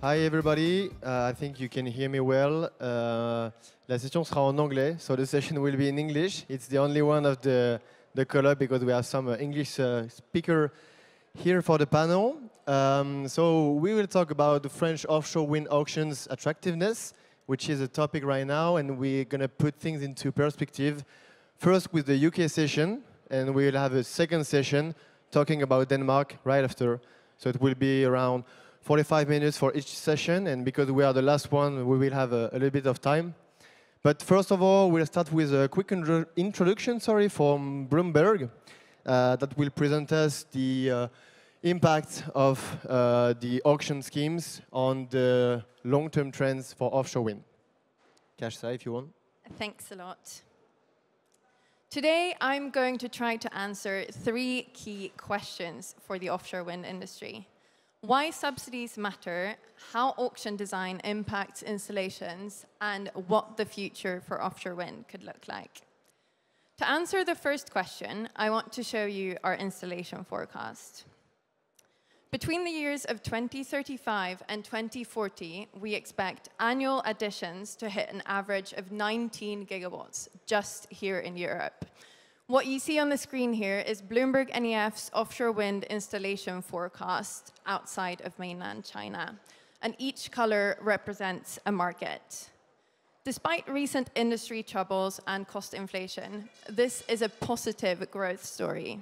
Hi everybody, I think you can hear me well. La session sera en anglais, so the session will be in English. It's the only one of the colloque because we have some English speaker here for the panel. So we will talk about the French offshore wind auctions attractiveness, which is a topic right now, and we're going to put things into perspective. First with the UK session, and we'll have a second session talking about Denmark right after. So it will be around 45 minutes for each session, and because we are the last one, we will have a little bit of time. But first of all, we'll start with a quick introduction, from Bloomberg that will present us the impact of the auction schemes on the long-term trends for offshore wind. Kajsa, if you want. Thanks a lot. Today, I'm going to try to answer 3 key questions for the offshore wind industry. Why subsidies matter, how auction design impacts installations, and what the future for offshore wind could look like. To answer the first question, I want to show you our installation forecast. Between the years of 2035 and 2040, we expect annual additions to hit an average of 19 gigawatts just here in Europe. What you see on the screen here is BloombergNEF's offshore wind installation forecast outside of mainland China, and each color represents a market. Despite recent industry troubles and cost inflation, this is a positive growth story.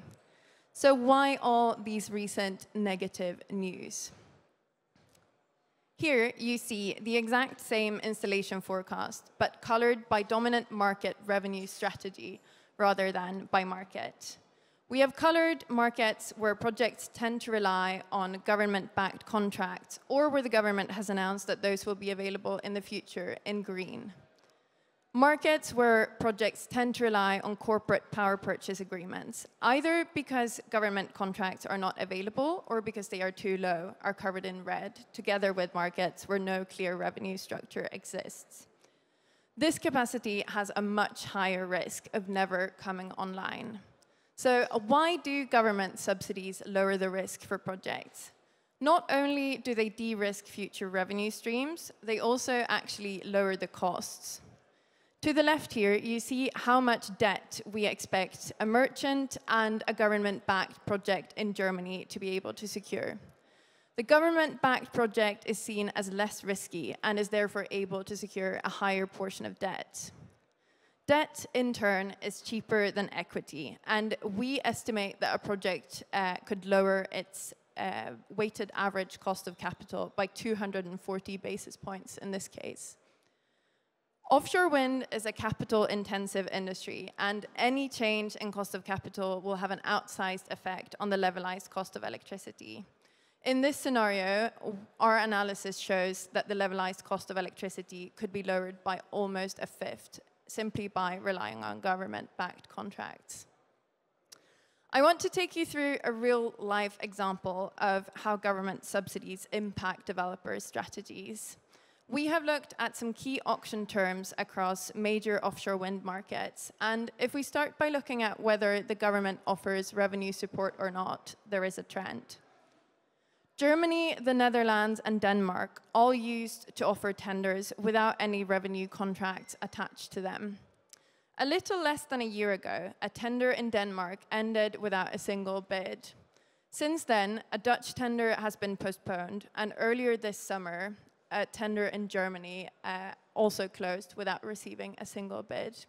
So why all these recent negative news? Here you see the exact same installation forecast, but colored by dominant market revenue strategy rather than by market. We have colored markets where projects tend to rely on government-backed contracts or where the government has announced that those will be available in the future in green. Markets where projects tend to rely on corporate power purchase agreements, either because government contracts are not available or because they are too low, are covered in red, together with markets where no clear revenue structure exists. This capacity has a much higher risk of never coming online. So why do government subsidies lower the risk for projects? Not only do they de-risk future revenue streams, they also actually lower the costs. To the left here, you see how much debt we expect a merchant and a government-backed project in Germany to be able to secure. The government-backed project is seen as less risky and is therefore able to secure a higher portion of debt. Debt, in turn, is cheaper than equity, and we estimate that a project could lower its weighted average cost of capital by 240 basis points in this case. Offshore wind is a capital-intensive industry, and any change in cost of capital will have an outsized effect on the levelized cost of electricity. In this scenario, our analysis shows that the levelized cost of electricity could be lowered by almost a fifth, simply by relying on government-backed contracts. I want to take you through a real-life example of how government subsidies impact developers' strategies. We have looked at some key auction terms across major offshore wind markets, and if we start by looking at whether the government offers revenue support or not, there is a trend. Germany, the Netherlands, and Denmark all used to offer tenders without any revenue contracts attached to them. A little less than a year ago, a tender in Denmark ended without a single bid. Since then, a Dutch tender has been postponed, and earlier this summer, a tender in Germany also closed without receiving a single bid.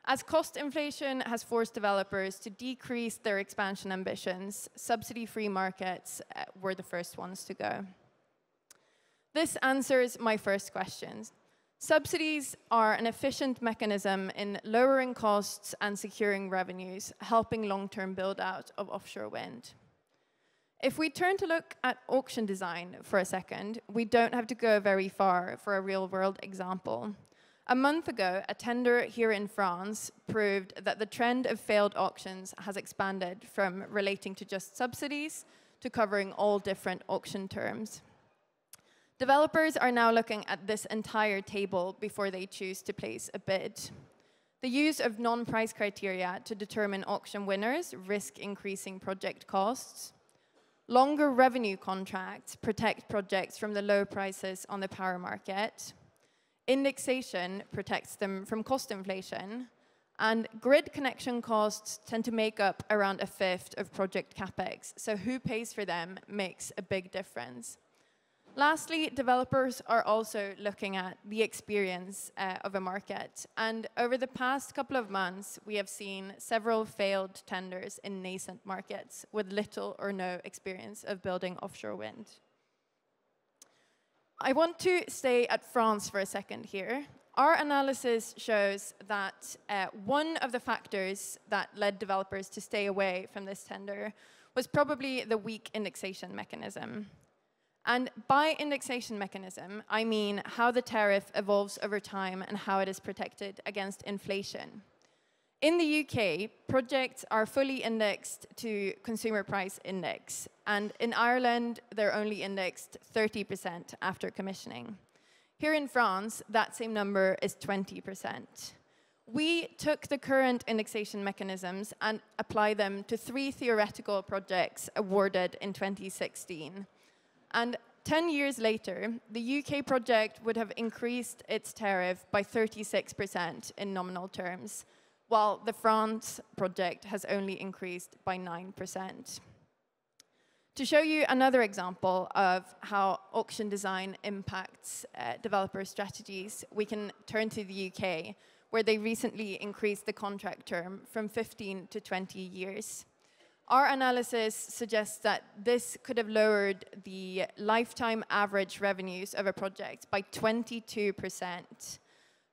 As cost inflation has forced developers to decrease their expansion ambitions, subsidy-free markets were the first ones to go. This answers my first question. Subsidies are an efficient mechanism in lowering costs and securing revenues, helping long-term build-out of offshore wind. If we turn to look at auction design for a second, we don't have to go very far for a real-world example. A month ago, a tender here in France proved that the trend of failed auctions has expanded from relating to just subsidies to covering all different auction terms. Developers are now looking at this entire table before they choose to place a bid. The use of non-price criteria to determine auction winners risk increasing project costs. Longer revenue contracts protect projects from the low prices on the power market. Indexation protects them from cost inflation. And grid connection costs tend to make up around a fifth of project capex. So who pays for them makes a big difference. Lastly, developers are also looking at the experience of a market. And over the past couple of months, we have seen several failed tenders in nascent markets with little or no experience of building offshore wind. I want to stay at France for a second here. Our analysis shows that one of the factors that led developers to stay away from this tender was probably the weak indexation mechanism. And by indexation mechanism, I mean how the tariff evolves over time and how it is protected against inflation. In the UK, projects are fully indexed to consumer price index. And in Ireland, they're only indexed 30% after commissioning. Here in France, that same number is 20%. We took the current indexation mechanisms and applied them to 3 theoretical projects awarded in 2016. And 10 years later, the UK project would have increased its tariff by 36% in nominal terms, while the France project has only increased by 9%. To show you another example of how auction design impacts developer strategies, we can turn to the UK, where they recently increased the contract term from 15 to 20 years. Our analysis suggests that this could have lowered the lifetime average revenues of a project by 22%.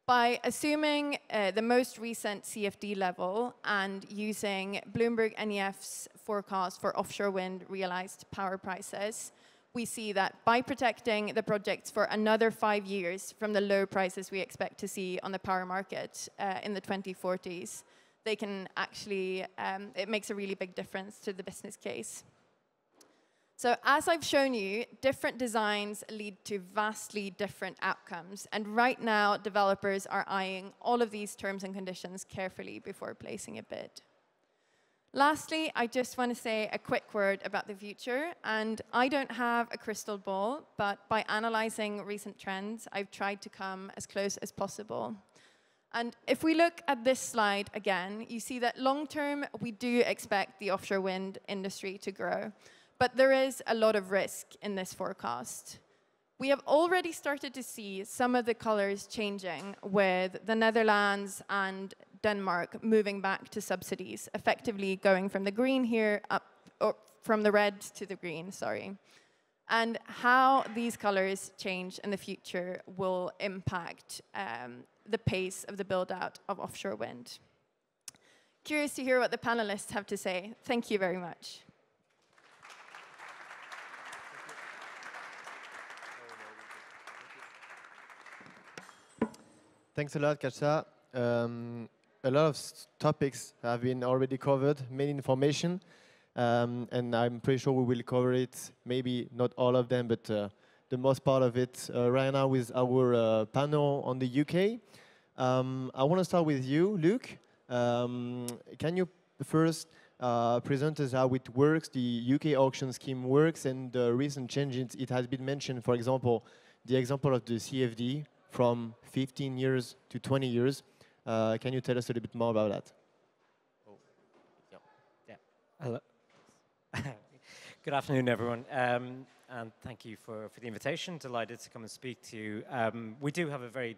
By assuming the most recent CFD level and using BloombergNEF's forecast for offshore wind realized power prices, we see that by protecting the projects for another 5 years from the low prices we expect to see on the power market in the 2040s, they can actually, it makes a really big difference to the business case. So as I've shown you, different designs lead to vastly different outcomes. And right now, developers are eyeing all of these terms and conditions carefully before placing a bid. Lastly, I just want to say a quick word about the future. And I don't have a crystal ball, but by analyzing recent trends, I've tried to come as close as possible. And if we look at this slide again, you see that long-term, we do expect the offshore wind industry to grow. But there is a lot of risk in this forecast. We have already started to see some of the colors changing, with the Netherlands and Denmark moving back to subsidies, effectively going from the green here up, or from the red to the green, sorry. And how these colors change in the future will impact the pace of the build-out of offshore wind. Curious to hear what the panelists have to say. Thank you very much. Thanks a lot, Kajsa. A lot of topics have been already covered, many information, and I'm pretty sure we will cover it, maybe not all of them, but the most part of it right now with our panel on the UK. I want to start with you, Luc. Can you first present us how it works, the UK auction scheme works, and the recent changes? It has been mentioned, for example, the example of the CFD from 15 years to 20 years. Can you tell us a little bit more about that? Oh, yeah. Hello. Good afternoon, everyone. And thank you for the invitation. Delighted to come and speak to you. We do have a very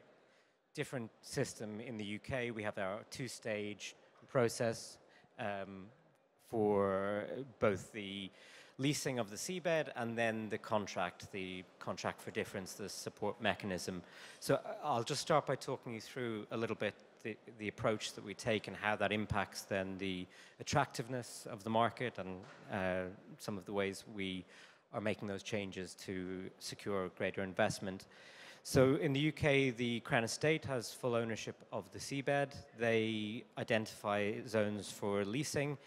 different system in the UK. We have our 2-stage process for both the leasing of the seabed and then the contract for difference, the support mechanism. So I'll just start by talking you through a little bit the approach that we take and how that impacts then the attractiveness of the market and some of the ways we are making those changes to secure greater investment. So in the UK, the Crown Estate has full ownership of the seabed. They identify zones for leasing,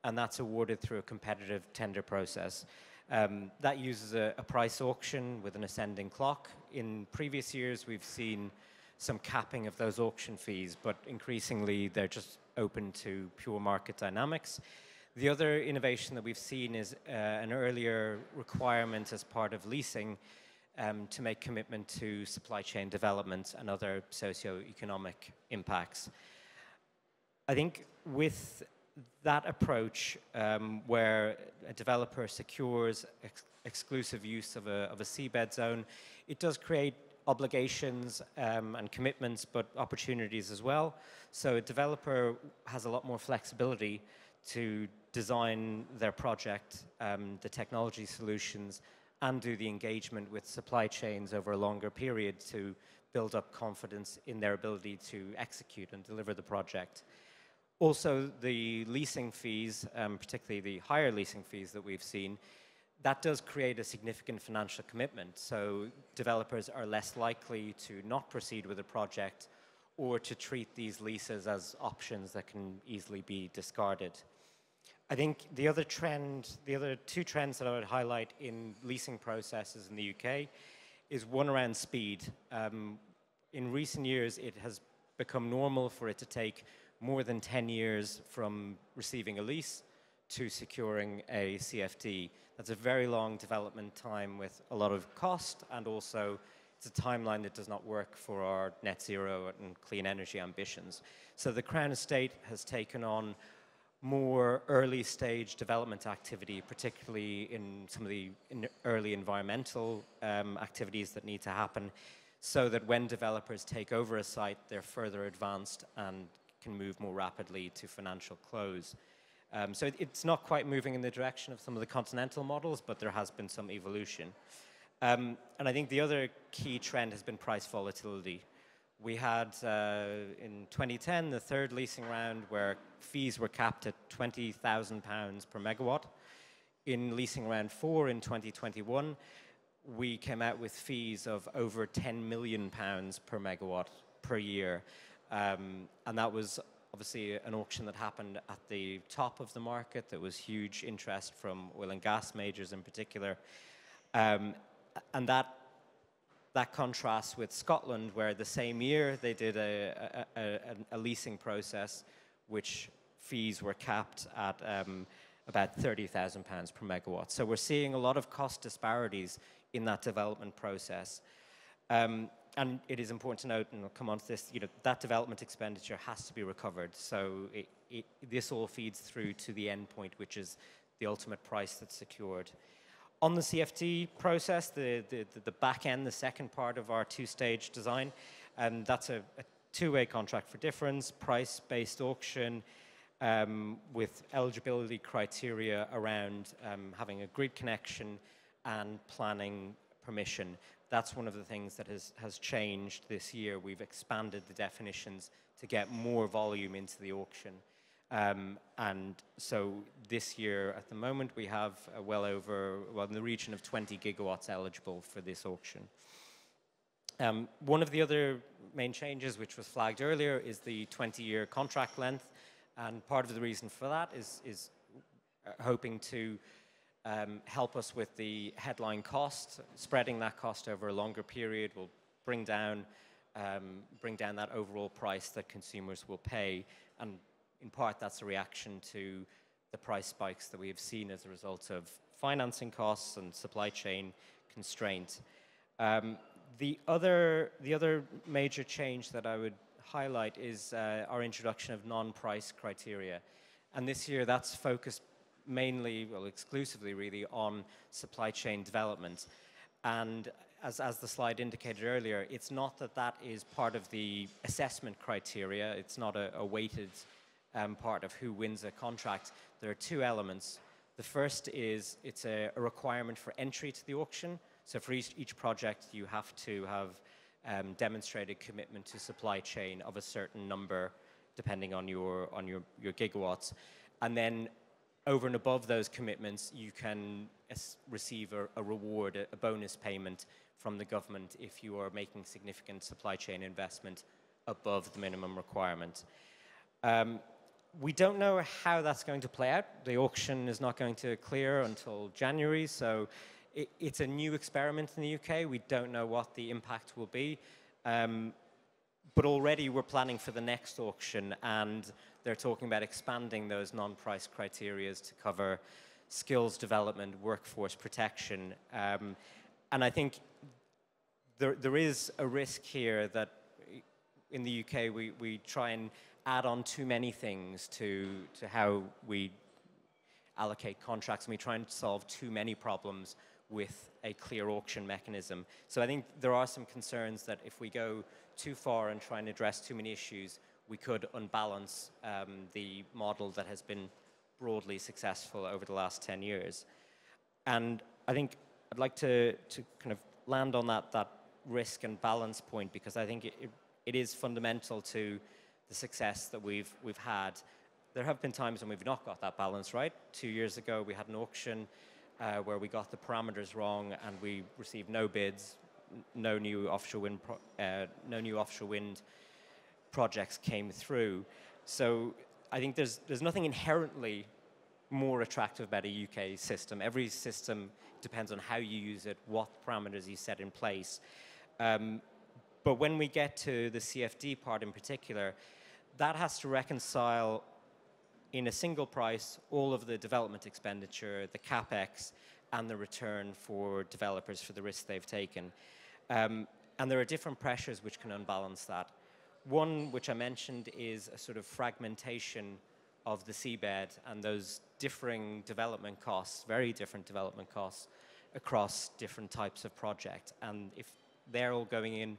and that's awarded through a competitive tender process. That uses a price auction with an ascending clock. In previous years, we've seen some capping of those auction fees, but increasingly they're just open to pure market dynamics. The other innovation that we've seen is an earlier requirement as part of leasing to make commitment to supply chain development and other socio-economic impacts. I think with that approach, where a developer secures exclusive use of a seabed zone, it does create obligations and commitments, but opportunities as well. So a developer has a lot more flexibility to design their project, the technology solutions, and do the engagement with supply chains over a longer period to build up confidence in their ability to execute and deliver the project. Also, the leasing fees, particularly the higher leasing fees that we've seen, that does create a significant financial commitment. So developers are less likely to not proceed with a project or to treat these leases as options that can easily be discarded. I think the other two trends that I would highlight in leasing processes in the UK is one around speed. In recent years, it has become normal for it to take more than 10 years from receiving a lease to securing a CFD. That's a very long development time with a lot of cost, and also it's a timeline that does not work for our net zero and clean energy ambitions. So the Crown Estate has taken on more early stage development activity, particularly in some of the early environmental activities that need to happen, so that when developers take over a site, they're further advanced and can move more rapidly to financial close. So it's not quite moving in the direction of some of the continental models, but there has been some evolution. And I think the other key trend has been price volatility. We had, in 2010, the third leasing round where fees were capped at £20,000 per megawatt. In leasing round 4 in 2021, we came out with fees of over £10 million per megawatt per year. And that was obviously an auction that happened at the top of the market. There was huge interest from oil and gas majors in particular. And that contrasts with Scotland, where the same year they did a leasing process, which fees were capped at about £30,000 per megawatt. So we're seeing a lot of cost disparities in that development process. And it is important to note, and I'll come on to this, that development expenditure has to be recovered. So this all feeds through to the end point, which is the ultimate price that's secured. On the CFD process, the back end, the second part of our two-stage design, that's a two-way contract for difference, price-based auction with eligibility criteria around having a grid connection and planning permission. That's one of the things that has changed this year. We've expanded the definitions to get more volume into the auction. And so this year, at the moment, we have in the region of 20 gigawatts eligible for this auction. One of the other main changes, which was flagged earlier, is the 20-year contract length. And part of the reason for that is hoping to help us with the headline cost. Spreading that cost over a longer period will bring down that overall price that consumers will pay. And in part, that's a reaction to the price spikes that we have seen as a result of financing costs and supply chain constraint. The other major change that I would highlight is our introduction of non-price criteria. And this year, that's focused mainly, well, exclusively really, on supply chain development. And as the slide indicated earlier, it's not that is part of the assessment criteria. It's not a weighted part of who wins a contract. There are two elements. The first is it's a requirement for entry to the auction. So for each project, you have to have demonstrated commitment to supply chain of a certain number, depending on your gigawatts. And then over and above those commitments, you can receive a reward, a bonus payment from the government if you are making significant supply chain investment above the minimum requirement. We don't know how that's going to play out. The auction is not going to clear until January, so it's a new experiment in the UK. We don't know what the impact will be. But already we're planning for the next auction, and they're talking about expanding those non-price criteria to cover skills development, workforce protection. And I think there is a risk here that in the UK we try and add on too many things to how we allocate contracts, and we try and solve too many problems with a clear auction mechanism. So I think there are some concerns that if we go too far and try and address too many issues, we could unbalance the model that has been broadly successful over the last 10 years. And I think I'd like to kind of land on that risk and balance point, because I think it is fundamental to the success that we've had. There have been times when we've not got that balance right. 2 years ago, we had an auction where we got the parameters wrong and we received no bids, no new offshore wind projects came through. So I think there's nothing inherently more attractive about a UK system. Every system depends on how you use it, what parameters you set in place. But when we get to the CFD part in particular, that has to reconcile in a single price all of the development expenditure, the capex, and the return for developers for the risks they've taken. And there are different pressures which can unbalance that. One, which I mentioned, is a sort of fragmentation of the seabed and those differing development costs, very different development costs across different types of project. And if they're all going in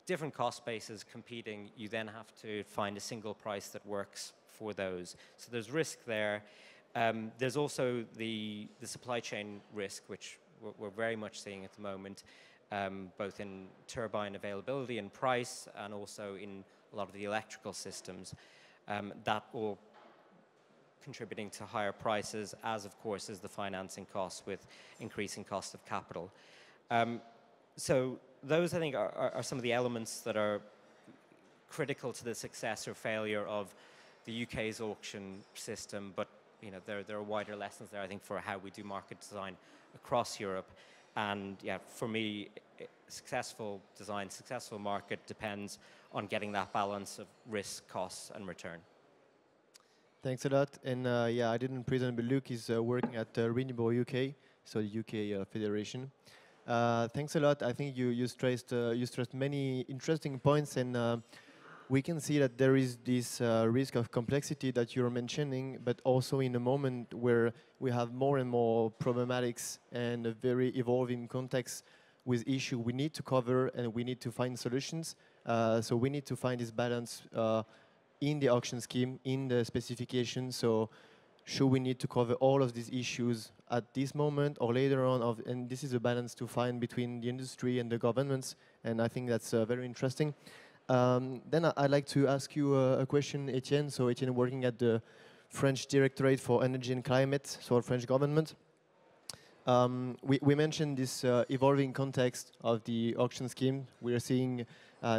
different cost bases competing, you then have to find a single price that works for those. So there's risk there. There's also the supply chain risk, which we're very much seeing at the moment, both in turbine availability and price, and also in a lot of the electrical systems. That all contributing to higher prices, as of course is the financing costs with increasing cost of capital. So those, I think, are some of the elements that are critical to the success or failure of the UK's auction system, but you know, there are wider lessons there, I think, for how we do market design across Europe. And yeah, for me, successful design, successful market depends on getting that balance of risk, costs, and return. Thanks a lot. And yeah, I didn't present, but Luke is working at RenewableUK, so the UK Federation. Thanks a lot. I think you stressed many interesting points, and we can see that there is this risk of complexity that you're mentioning, but also in a moment where we have more and more problematics and a very evolving context with issues we need to cover and we need to find solutions. So we need to find this balance in the auction scheme, in the specification. So should we need to cover all of these issues at this moment or later on? And this is a balance to find between the industry and the governments, and I think that's very interesting. Then I'd like to ask you a question, Etienne. So Etienne, working at the French Directorate for Energy and Climate, so French government. We mentioned this evolving context of the auction scheme. We are seeing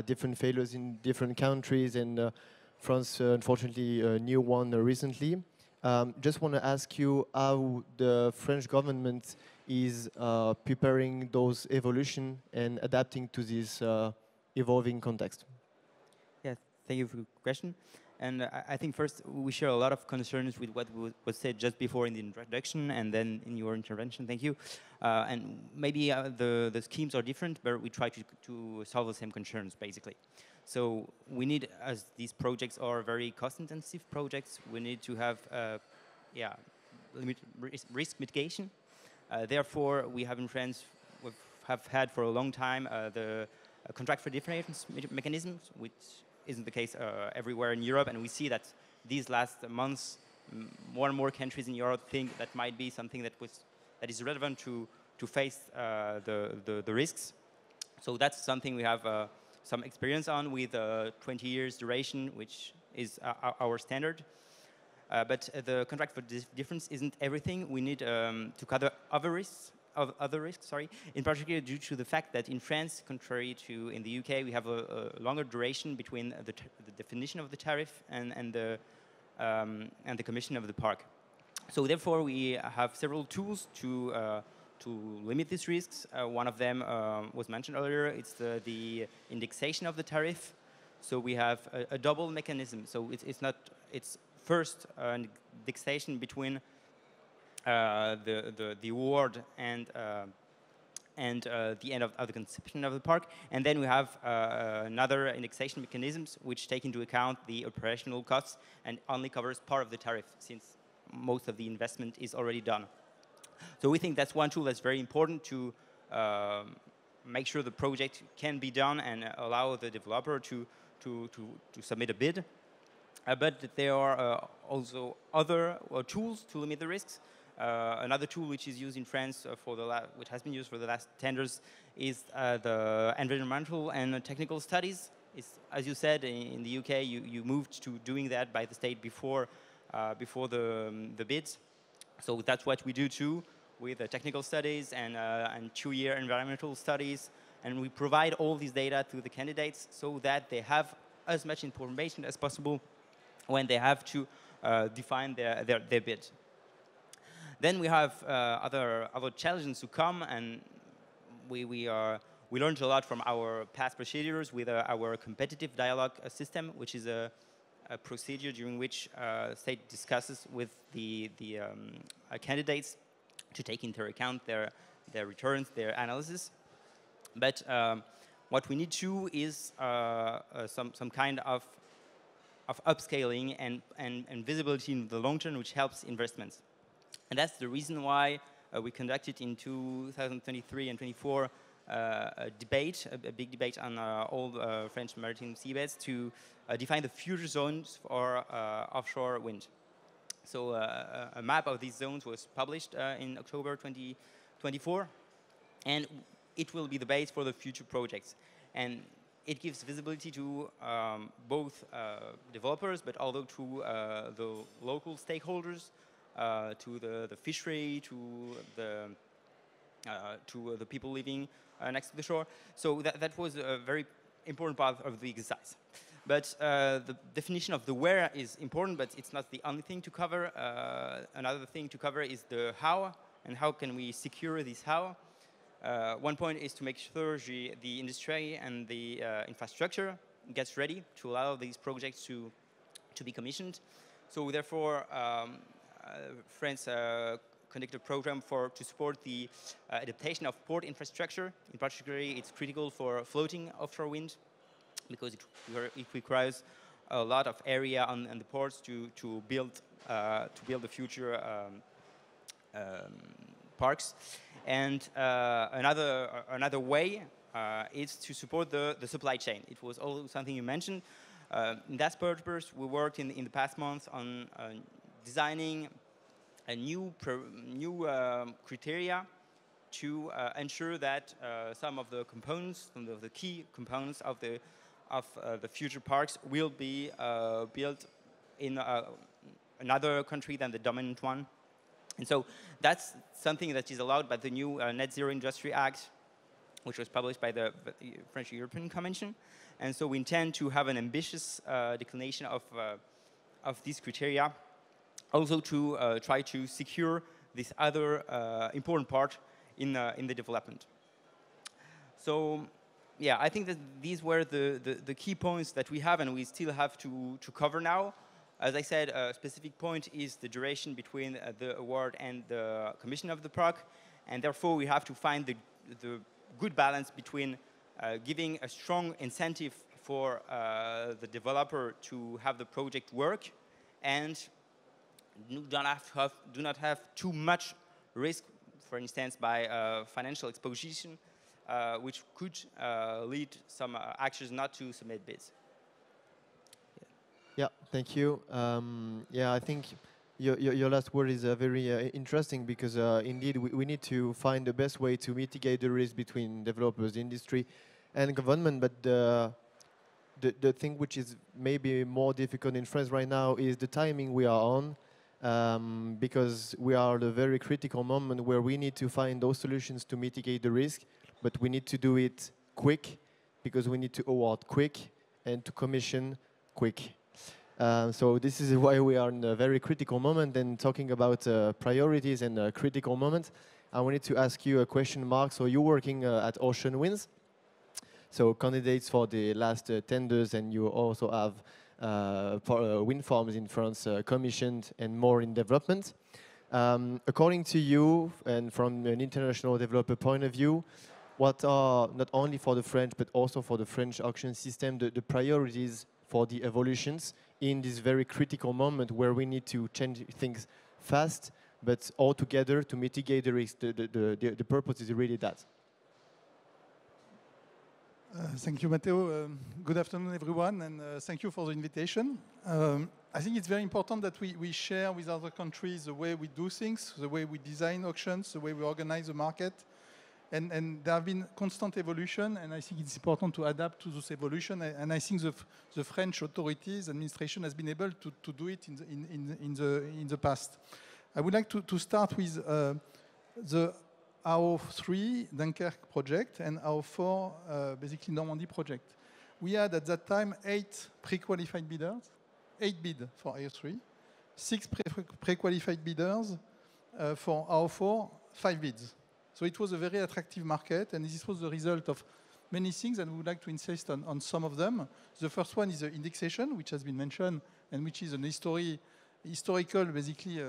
different failures in different countries, and France, unfortunately, a new one recently. Just want to ask you how the French government is preparing those evolution and adapting to this evolving context. Yeah, thank you for the question. And I think first we share a lot of concerns with what was said just before in the introduction and then in your intervention. Thank you. And maybe the schemes are different, but we try to solve the same concerns basically. So we need, as these projects are very cost-intensive projects, we need to have risk mitigation. Therefore, we have in France, we have had for a long time the contract for difference mechanisms, which isn't the case everywhere in Europe, and we see that these last months, more and more countries in Europe think that might be something that is relevant to face the risks. So that's something we have some experience on with 20 years duration, which is our standard. But the contract for difference isn't everything. We need to cover other risks. In particular due to the fact that in France, contrary to in the UK, we have a longer duration between the definition of the tariff and the commission of the park. So therefore, we have several tools to limit these risks. One of them was mentioned earlier. It's the indexation of the tariff. So we have a double mechanism. So it's not it's first an indexation between the award and the end of the conception of the park, and then we have another indexation mechanisms which take into account the operational costs and only covers part of the tariff, since most of the investment is already done. So we think that's one tool that's very important to make sure the project can be done and allow the developer to submit a bid. But there are also other tools to limit the risks. Another tool which is used in France which has been used for the last tenders is the environmental and technical studies. As you said, in the UK, you moved to doing that by the state before the bids. So that's what we do too, with technical studies and 2-year environmental studies. And we provide all these data to the candidates so that they have as much information as possible when they have to define their bid. Then we have other challenges to come, and we learned a lot from our past procedures with our competitive dialogue system, which is a procedure during which state discusses with the candidates to take into account their returns, their analysis. But what we need to is some kind of upscaling and visibility in the long term, which helps investments. And that's the reason why we conducted in 2023 and 24 a big debate on all French maritime seabeds to define the future zones for offshore wind. So a map of these zones was published in October 2024, and it will be the base for the future projects. And it gives visibility to both developers, but also to the local stakeholders, to the fishery, to the people living next to the shore. So that was a very important part of the exercise. But the definition of the where is important, but it's not the only thing to cover. Another thing to cover is the how, and how can we secure this how. One point is to make sure the industry and the infrastructure gets ready to allow these projects to be commissioned. So therefore, France conducted a program to support the adaptation of port infrastructure. In particular, it's critical for floating offshore wind because it requires a lot of area on the ports to build the future parks. And another way is to support the supply chain. It was also something you mentioned. In that purpose, we worked in the past months on designing a new criteria to ensure that some of the components, some of the key components of the future parks will be built in another country than the dominant one. And so that's something that is allowed by the new Net Zero Industry Act, which was published by the French European Commission. And so we intend to have an ambitious declination of these criteria, also to try to secure this other important part in the development. So, yeah, I think that these were the key points that we have and we still have to cover now. As I said, a specific point is the duration between the award and the commission of the park, and therefore we have to find the good balance between giving a strong incentive for the developer to have the project work and do not have too much risk, for instance, by financial exposition, which could lead some actors not to submit bids. Yeah, thank you. Yeah, I think your last word is very interesting because indeed we need to find the best way to mitigate the risk between developers, industry, and government. But the thing which is maybe more difficult in France right now is the timing we are on, because we are at a very critical moment where we need to find those solutions to mitigate the risk, but we need to do it quick because we need to award quick and to commission quick. So this is why we are in a very critical moment. And talking about priorities and critical moments, I wanted to ask you a question, Marc. So you're working at Ocean Winds, so candidates for the last tenders, and you also have wind farms in France commissioned and more in development. According to you, and from an international developer point of view, what are, not only for the French, but also for the French auction system, the priorities for the evolutions in this very critical moment where we need to change things fast, but all together to mitigate the risk? The purpose is really that. Thank you, Matteo. Good afternoon, everyone, and thank you for the invitation. I think it's very important that we share with other countries the way we do things, the way we design auctions, the way we organize the market. And there have been constant evolution, and I think it's important to adapt to this evolution. And I think the French authorities, administration, has been able to do it in the past. I would like to start with the AO3 Dunkerque project and AO4 basically Normandy project. We had at that time 8 pre-qualified bidders, 8 bid for AO3, 6 pre-qualified bidders for AO4, 5 bids. So it was a very attractive market, and this was the result of many things, and we would like to insist on some of them. The first one is the indexation, which has been mentioned, and which is an historical, basically,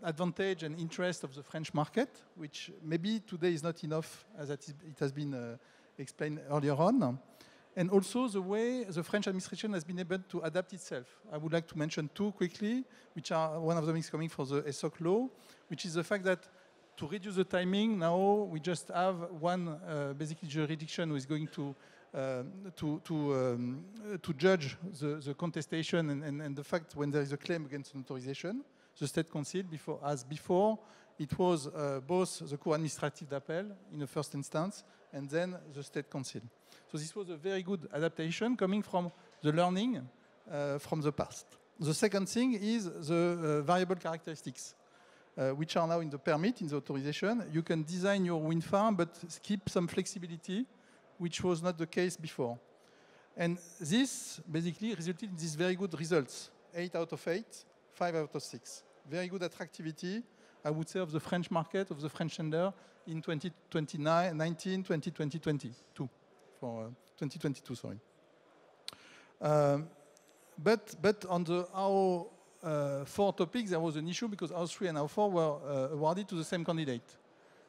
advantage and interest of the French market, which maybe today is not enough, as it has been explained earlier on. And also the way the French administration has been able to adapt itself. I would like to mention 2 quickly, which are, one of them is coming from the ESOC law, which is the fact that to reduce the timing, now we just have one basically jurisdiction who is going to judge the contestation and the fact when there is a claim against an authorization, the State Council, before it was both the Cour administrative d'appel in the first instance and then the State Council. So this was a very good adaptation coming from the learning from the past. The second thing is the variable characteristics, which are now in the permit, in the authorization. You can design your wind farm, but keep some flexibility, which was not the case before. And this basically resulted in these very good results, 8 out of 8, 5 out of 6. Very good attractivity, I would say, of the French market, of the French tender in 2019, 2022, for 2022, sorry. But on the AO4 topics, there was an issue because AO3 and AO4 were awarded to the same candidate.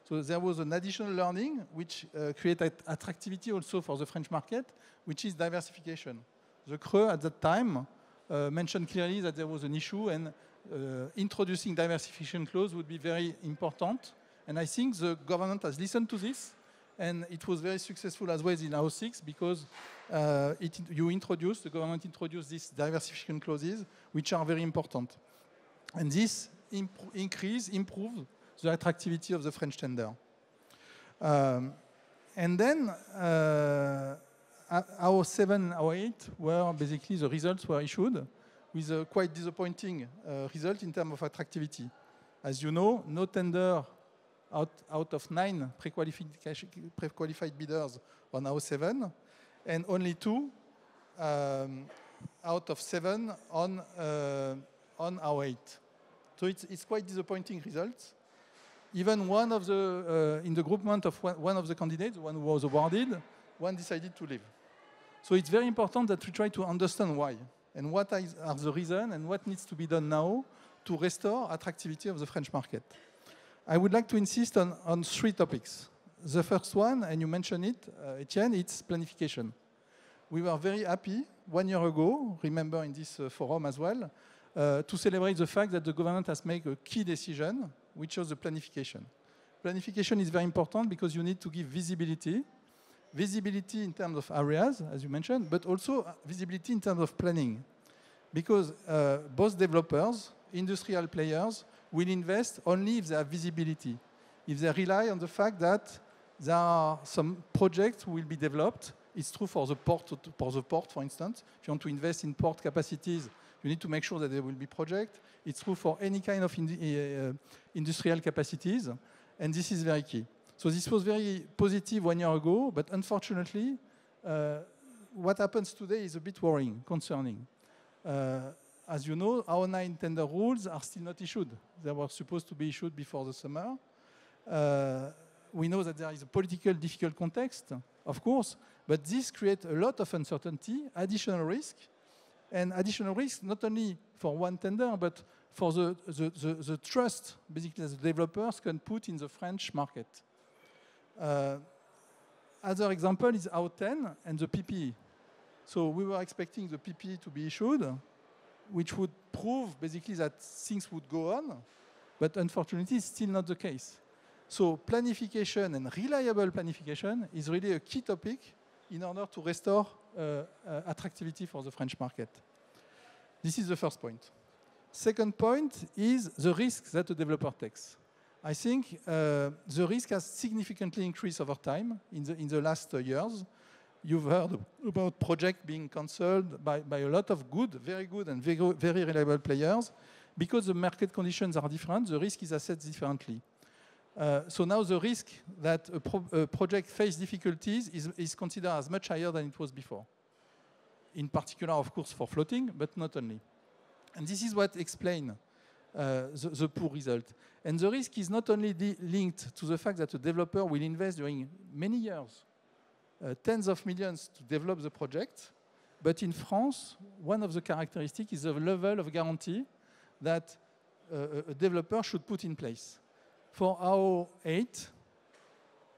So there was an additional learning which created attractivity also for the French market, which is diversification. The CRE at that time mentioned clearly that there was an issue, and introducing diversification clause would be very important. And I think the government has listened to this, and it was very successful as well in AO6 because the government introduced these diversification clauses, which are very important. And this improved the attractivity of the French tender. And then AO7, AO8, where basically the results were issued with a quite disappointing result in terms of attractivity. As you know, no tender out of 9 pre-qualified bidders on AO7, and only 2 out of 7 on AO8. So it's quite disappointing results. Even one of the, in the groupment of one of the candidates, one who was awarded, one decided to leave. So it's very important that we try to understand why, and what are the reasons, and what needs to be done now to restore attractivity of the French market. I would like to insist on 3 topics. The first one, and you mentioned it, Etienne, it's planification. We were very happy 1 year ago, remember in this forum as well, to celebrate the fact that the government has made a key decision, which was the planification. Planification is very important because you need to give visibility. Visibility in terms of areas, as you mentioned, but also visibility in terms of planning. Because both developers, industrial players, will invest only if they have visibility. If they rely on the fact that there are some projects will be developed. It's true for the port, for instance. If you want to invest in port capacities, you need to make sure that there will be projects. It's true for any kind of industrial capacities, and this is very key. So this was very positive 1 year ago, but unfortunately, what happens today is a bit worrying, concerning. As you know, our 9 tender rules are still not issued. They were supposed to be issued before the summer. We know that there is a political difficult context, of course, But this creates a lot of uncertainty, additional risk, and additional risk not only for one tender, but for the trust, basically, that the developers can put in the French market. Other example is AO10 and the PPE. So we were expecting the PPE to be issued, which would prove basically that things would go on, but unfortunately it's still not the case. So planification and reliable planification is really a key topic in order to restore attractivity for the French market. This is the first point. Second point is the risk that the developer takes. I think the risk has significantly increased over time in the last years. You've heard about projects being cancelled by a lot of very good and very reliable players. Because the market conditions are different, the risk is assessed differently. So now the risk that a project faces difficulties is considered as much higher than it was before. In particular, of course, for floating, but not only. And this is what explains the poor result. And the risk is not only linked to the fact that the developer will invest during many years, tens of millions to develop the project, but in France, one of the characteristics is the level of guarantee that a developer should put in place. For our 8,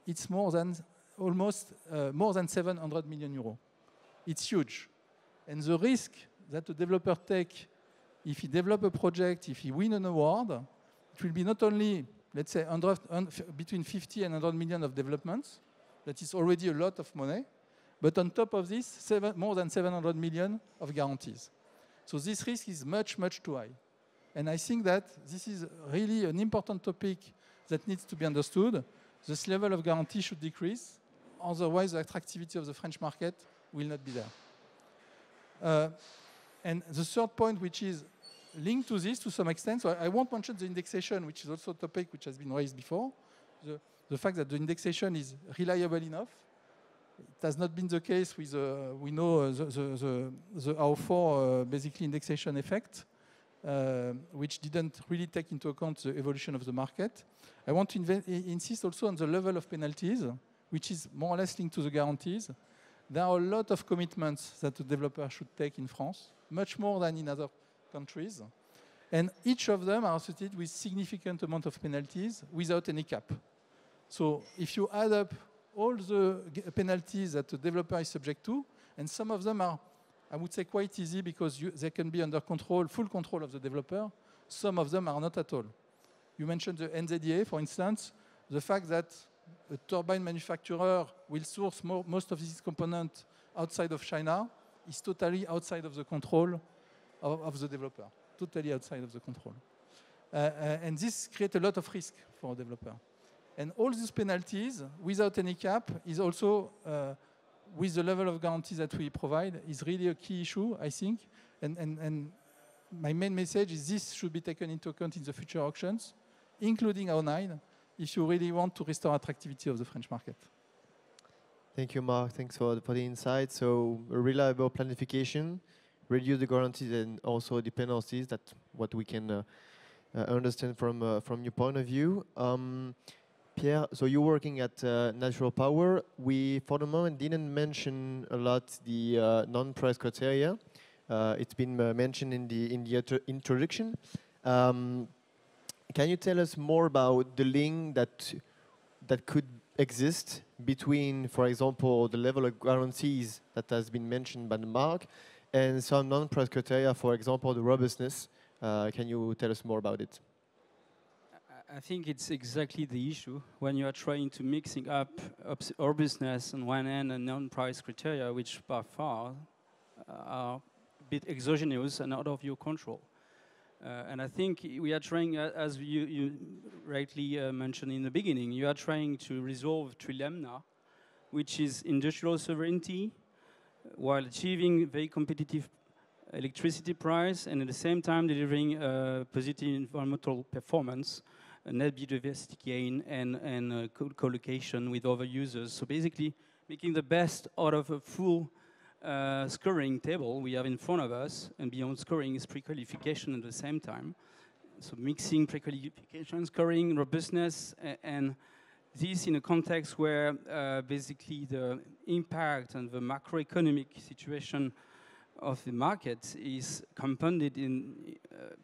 it's more than 700 million euros. It's huge. And the risk that the developer takes if he develops a project, if he wins an award, it will be not only, let's say, between 50 and 100 million of developments. That is already a lot of money. But on top of this, more than 700 million of guarantees. So this risk is much, much too high. And I think that this is really an important topic that needs to be understood. This level of guarantee should decrease. Otherwise, the attractivity of the French market will not be there. And the third point, which is linked to this to some extent, so I won't mention the indexation, which is also a topic which has been raised before. The fact that the indexation is reliable enough. It has not been the case with, we know, the R4 basically indexation effect, which didn't really take into account the evolution of the market. I want to insist also on the level of penalties, which is more or less linked to the guarantees. There are a lot of commitments that the developer should take in France, much more than in other countries. And each of them are associated with significant amount of penalties without any cap. So if you add up all the penalties that the developer is subject to, and some of them are, I would say, quite easy because they can be under control, full control of the developer. Some of them are not at all. You mentioned the NZDA, for instance, the fact that a turbine manufacturer will source most of these components outside of China is totally outside of the control of the developer, totally outside of the control. And this creates a lot of risk for a developer. And all these penalties, without any cap, is also, with the level of guarantee that we provide, is really a key issue, I think. And my main message is this should be taken into account in the future auctions, including R9, if you really want to restore attractivity of the French market. Thank you, Marc. Thanks for the insight. So reliable planification, reduce the guarantees and also the penalties. That's what we can understand from your point of view. Pierre, so you're working at Natural Power. We, for the moment, didn't mention a lot the non-price criteria. It's been mentioned in the introduction. Can you tell us more about the link that could exist between, for example, the level of guarantees that has been mentioned by Marc and some non-price criteria, for example, the robustness? Can you tell us more about it? I think it's exactly the issue when you are trying to mixing up robustness on one end and non-price criteria, which by far are a bit exogenous and out of your control. And I think we are trying, as you rightly mentioned in the beginning, you are trying to resolve trilemma, which is industrial sovereignty, while achieving very competitive electricity price and at the same time delivering positive environmental performance, net biodiversity gain, and co-location with other users. So basically, making the best out of a full scoring table we have in front of us, and beyond scoring is pre-qualification at the same time. So mixing pre-qualification, scoring, robustness, and this in a context where basically the impact on the macroeconomic situation of the market is compounded in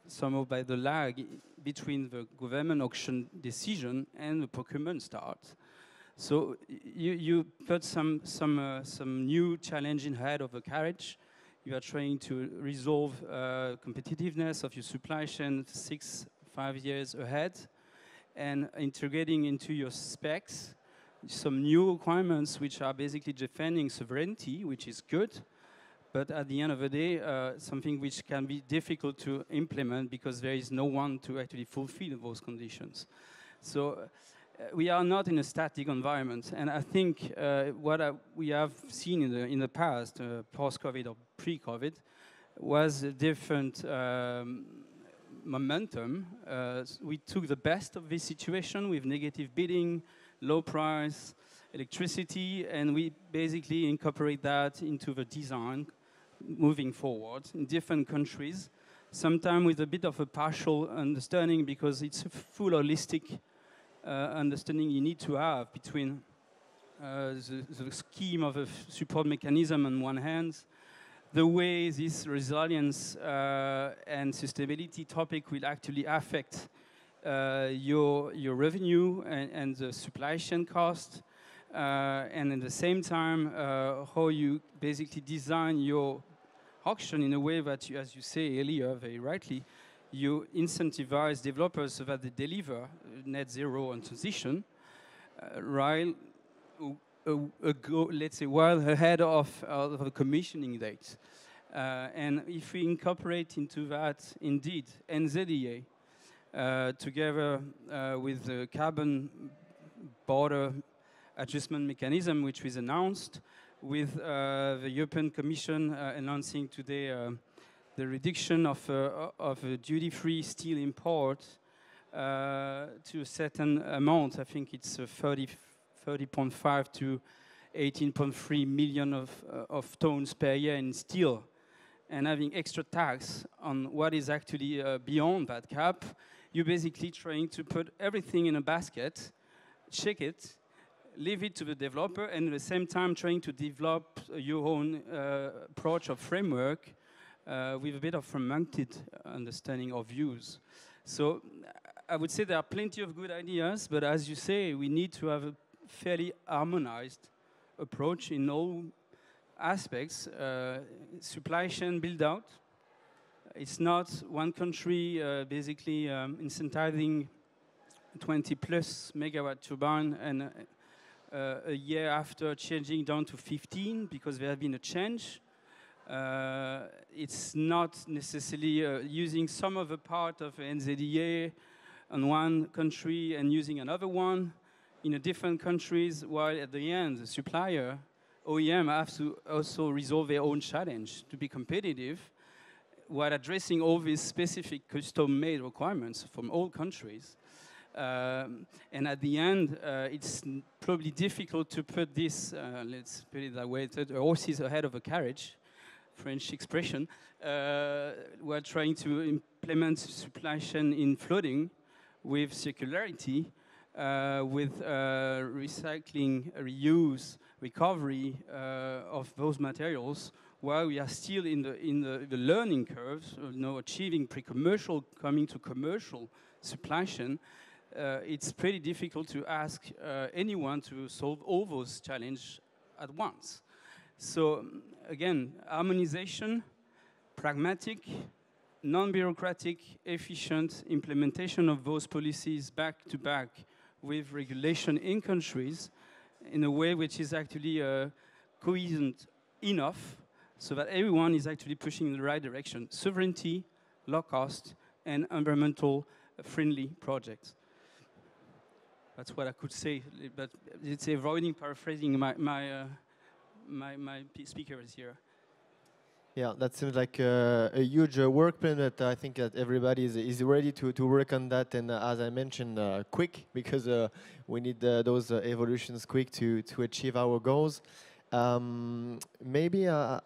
somehow by the lag between the government auction decision and the procurement start. So you put some new challenge in head of the carriage. You are trying to resolve competitiveness of your supply chain 5 years ahead, and integrating into your specs some new requirements which are basically defending sovereignty, which is good, but at the end of the day, something which can be difficult to implement because there is no one to actually fulfill those conditions. So we are not in a static environment, and I think we have seen in the past, post-COVID or pre-COVID, was a different momentum. We took the best of this situation with negative bidding, low price, electricity, and we basically incorporate that into the design moving forward in different countries, sometimes with a bit of a partial understanding because it's a full holistic understanding you need to have between the scheme of a support mechanism on one hand, the way this resilience and sustainability topic will actually affect your revenue and the supply chain cost, and at the same time, how you basically design your auction in a way that, as you say earlier, very rightly, you incentivize developers so that they deliver net zero on transition, while let's say well ahead of the commissioning date. And if we incorporate into that, indeed, NZEA, together with the carbon border adjustment mechanism, which was announced, with the European Commission announcing today the reduction of duty-free steel import to a certain amount. I think it's 30.5 to 18.3 million of tons per year in steel, and having extra tax on what is actually beyond that cap. You're basically trying to put everything in a basket, check it, leave it to the developer, and at the same time trying to develop your own approach of framework with a bit of fragmented understanding of views. So I would say there are plenty of good ideas, but as you say, we need to have a fairly harmonized approach in all aspects. Supply chain build out. It's not one country basically incentivizing 20 plus megawatt turbine and a year after changing down to 15 because there has been a change. It's not necessarily using some of the part of NZEA on one country and using another one in a different countries, while at the end, the supplier, OEM, have to also resolve their own challenge to be competitive while addressing all these specific custom-made requirements from all countries. And at the end, it's probably difficult to put this, let's put it that way, horses ahead of a carriage, French expression. We're trying to implement supply chain in flooding with circularity, with recycling, reuse, recovery of those materials, while we are still in the learning curves, achieving pre-commercial, coming to commercial supply chain. It's pretty difficult to ask anyone to solve all those challenges at once. So again, harmonization, pragmatic, non-bureaucratic, efficient implementation of those policies back to back with regulation in countries in a way which is actually coherent enough so that everyone is actually pushing in the right direction. Sovereignty, low cost, and environmental friendly projects. That's what I could say, but it's avoiding paraphrasing my speakers here. Yeah, that seems like a huge work plan that I think that everybody is ready to work on that, and as I mentioned, quick, because we need those evolutions quick to achieve our goals. Maybe I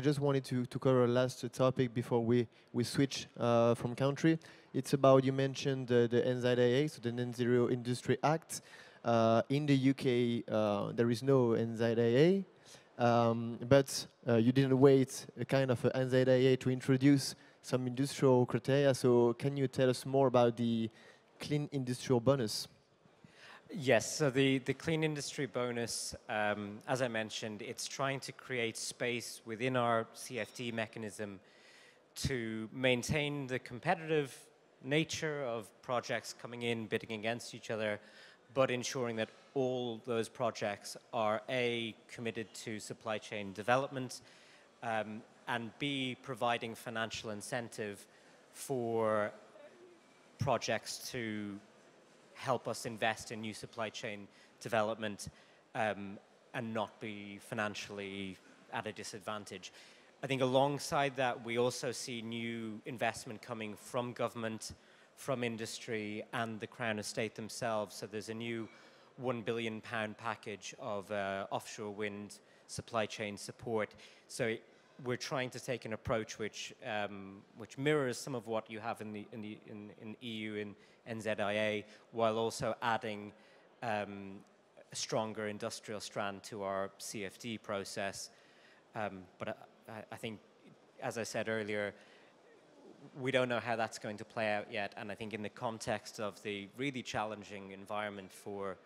just wanted to cover a last topic before we switch from country. It's about, you mentioned the NZEA, so the Net Zero Industry Act. In the UK, there is no NZIA, but you didn't wait a kind of NZIA to introduce some industrial criteria. So can you tell us more about the Clean Industrial Bonus? Yes, so the Clean Industry Bonus, as I mentioned, it's trying to create space within our CFD mechanism to maintain the competitive nature of projects coming in, bidding against each other, but ensuring that all those projects are A, committed to supply chain development, and B, providing financial incentive for projects to help us invest in new supply chain development and not be financially at a disadvantage. I think alongside that, we also see new investment coming from government, from industry, and the Crown Estate themselves. So there's a new £1 billion package of offshore wind supply chain support. So we're trying to take an approach which mirrors some of what you have in the EU in NZIA, while also adding a stronger industrial strand to our CFD process. But I think, as I said earlier, we don't know how that's going to play out yet. And I think in the context of the really challenging environment for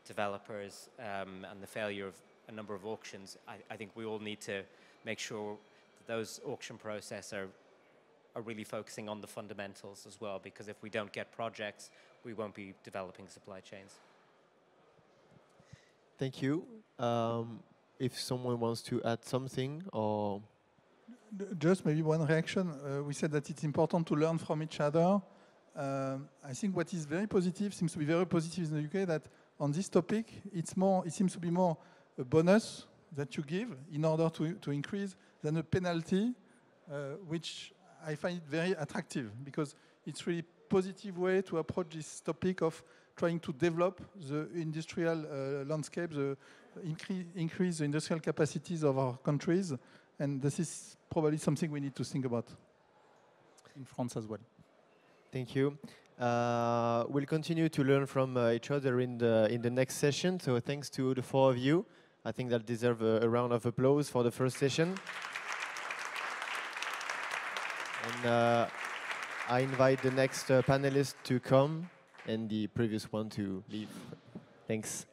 developers and the failure of a number of auctions, I think we all need to make sure that those auction processes are really focusing on the fundamentals as well, because if we don't get projects, we won't be developing supply chains. Thank you. If someone wants to add something, or just maybe one reaction. We said that it's important to learn from each other. I think what is very positive, seems to be very positive in the UK, that on this topic, it seems to be more a bonus that you give in order to increase than a penalty, which I find it very attractive, because it's really positive way to approach this topic of trying to develop the industrial landscape, increase the industrial capacities of our countries. And this is probably something we need to think about in France as well. thank you. We'll continue to learn from each other in the next session. So thanks to the four of you. I think that deserves a round of applause for the first session. And I invite the next panelist to come and the previous one to leave. Thanks.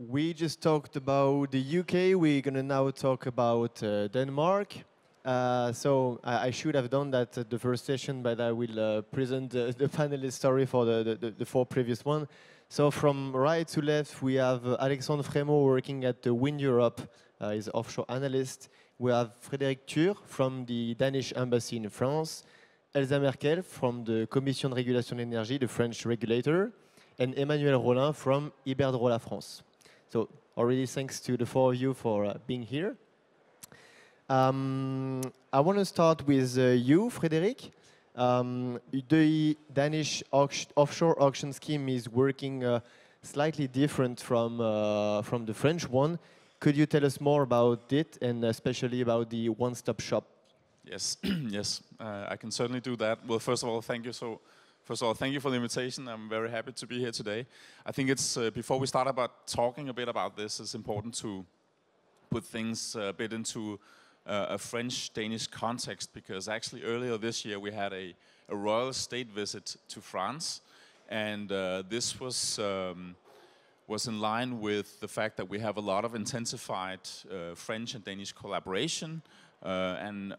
We just talked about the UK. We're going to now talk about Denmark. So I should have done that at the first session, but I will present the panelist story for the four previous one. So from right to left, we have Alexandre Frémaux working at the Wind Europe. He's an offshore analyst. We have Frederik Thure from the Danish embassy in France. Elsa Merckel from the Commission de régulation de l'énergie, the French regulator. And Emmanuel Rollin from Iberdrola France. So already thanks to the four of you for being here. I want to start with you, Frederik. The Danish offshore auction scheme is working slightly different from the French one. Could you tell us more about it, and especially about the one-stop shop? Yes, yes, I can certainly do that. Well, first of all, thank you. First of all, thank you for the invitation. I'm very happy to be here today. I think it's, before we start talking a bit about this, it's important to put things a bit into a French-Danish context, because actually earlier this year we had a royal state visit to France, and this was in line with the fact that we have a lot of intensified French and Danish collaboration. And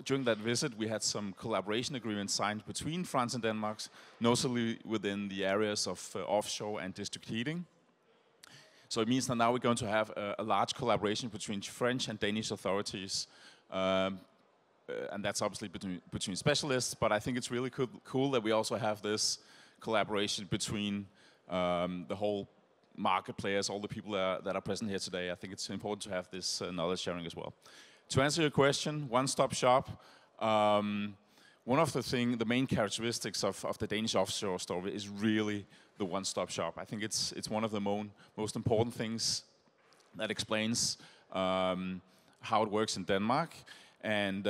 during that visit, we had some collaboration agreements signed between France and Denmark, notably within the areas of offshore and district heating. So it means that now we're going to have a large collaboration between French and Danish authorities, and that's obviously between specialists. But I think it's really cool that we also have this collaboration between the whole market players, all the people that are present here today. I think it's important to have this knowledge sharing as well. To answer your question, one-stop shop. One of the main characteristics of the Danish offshore story is really the one-stop shop. I think it's one of the most important things that explains how it works in Denmark. And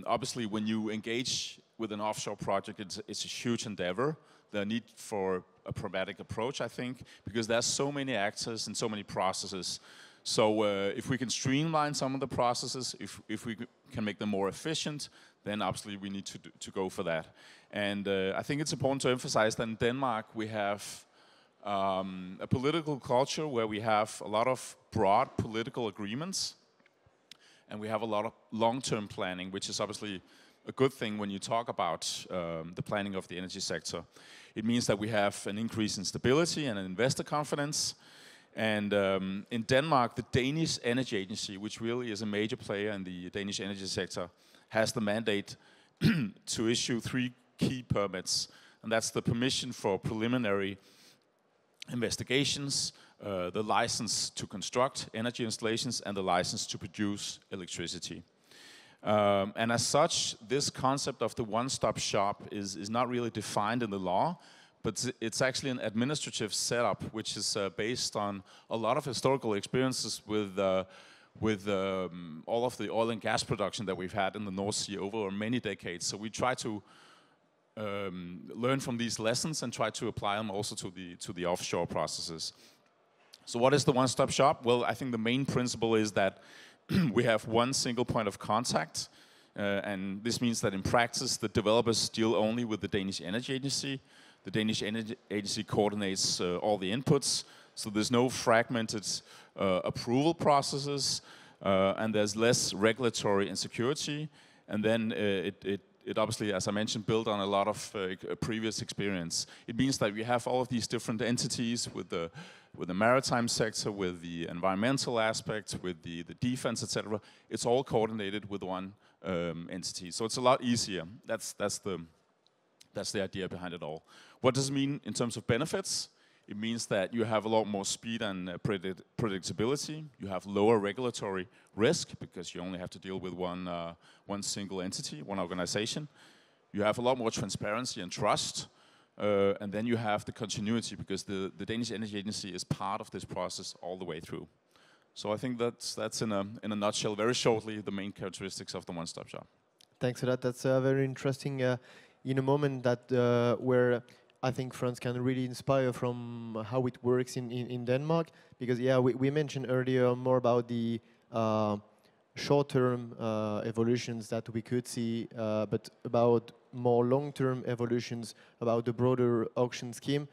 obviously, when you engage with an offshore project, it's a huge endeavor. The need for a pragmatic approach, I think, because there's so many actors and so many processes. So if we can streamline some of the processes, if we can make them more efficient, then obviously we need to go for that. And I think it's important to emphasize that in Denmark we have a political culture where we have a lot of broad political agreements, and we have a lot of long-term planning, which is obviously a good thing when you talk about the planning of the energy sector. It means that we have an increase in stability and an investor confidence. And in Denmark, the Danish Energy Agency, which really is a major player in the Danish energy sector, has the mandate to issue 3 key permits. And that's the permission for preliminary investigations, the license to construct energy installations, and the license to produce electricity. And as such, this concept of the one-stop shop is not really defined in the law, but it's actually an administrative setup which is based on a lot of historical experiences with all of the oil and gas production that we've had in the North Sea over many decades. So we try to learn from these lessons and try to apply them also to the offshore processes. So what is the one-stop shop? Well, I think the main principle is that we have one single point of contact, and this means that in practice the developers deal only with the Danish Energy Agency. The Danish Energy Agency coordinates all the inputs, so there's no fragmented approval processes, and there's less regulatory insecurity. And then it obviously, as I mentioned, built on a lot of previous experience. It means that we have all of these different entities with the maritime sector, with the environmental aspects, with the defense, etc. It's all coordinated with one entity, so it's a lot easier. That's the idea behind it all. What does it mean in terms of benefits? It means that you have a lot more speed and predictability. You have lower regulatory risk because you only have to deal with one single entity, one organization. You have a lot more transparency and trust. And then you have the continuity because the Danish Energy Agency is part of this process all the way through. So I think that's in a nutshell, very shortly, the main characteristics of the one-stop shop. Thanks for that. That's very interesting. In a moment that where I think France can really inspire from how it works in Denmark, because we mentioned earlier more about the short-term evolutions that we could see, but about more long-term evolutions, about the broader auction scheme.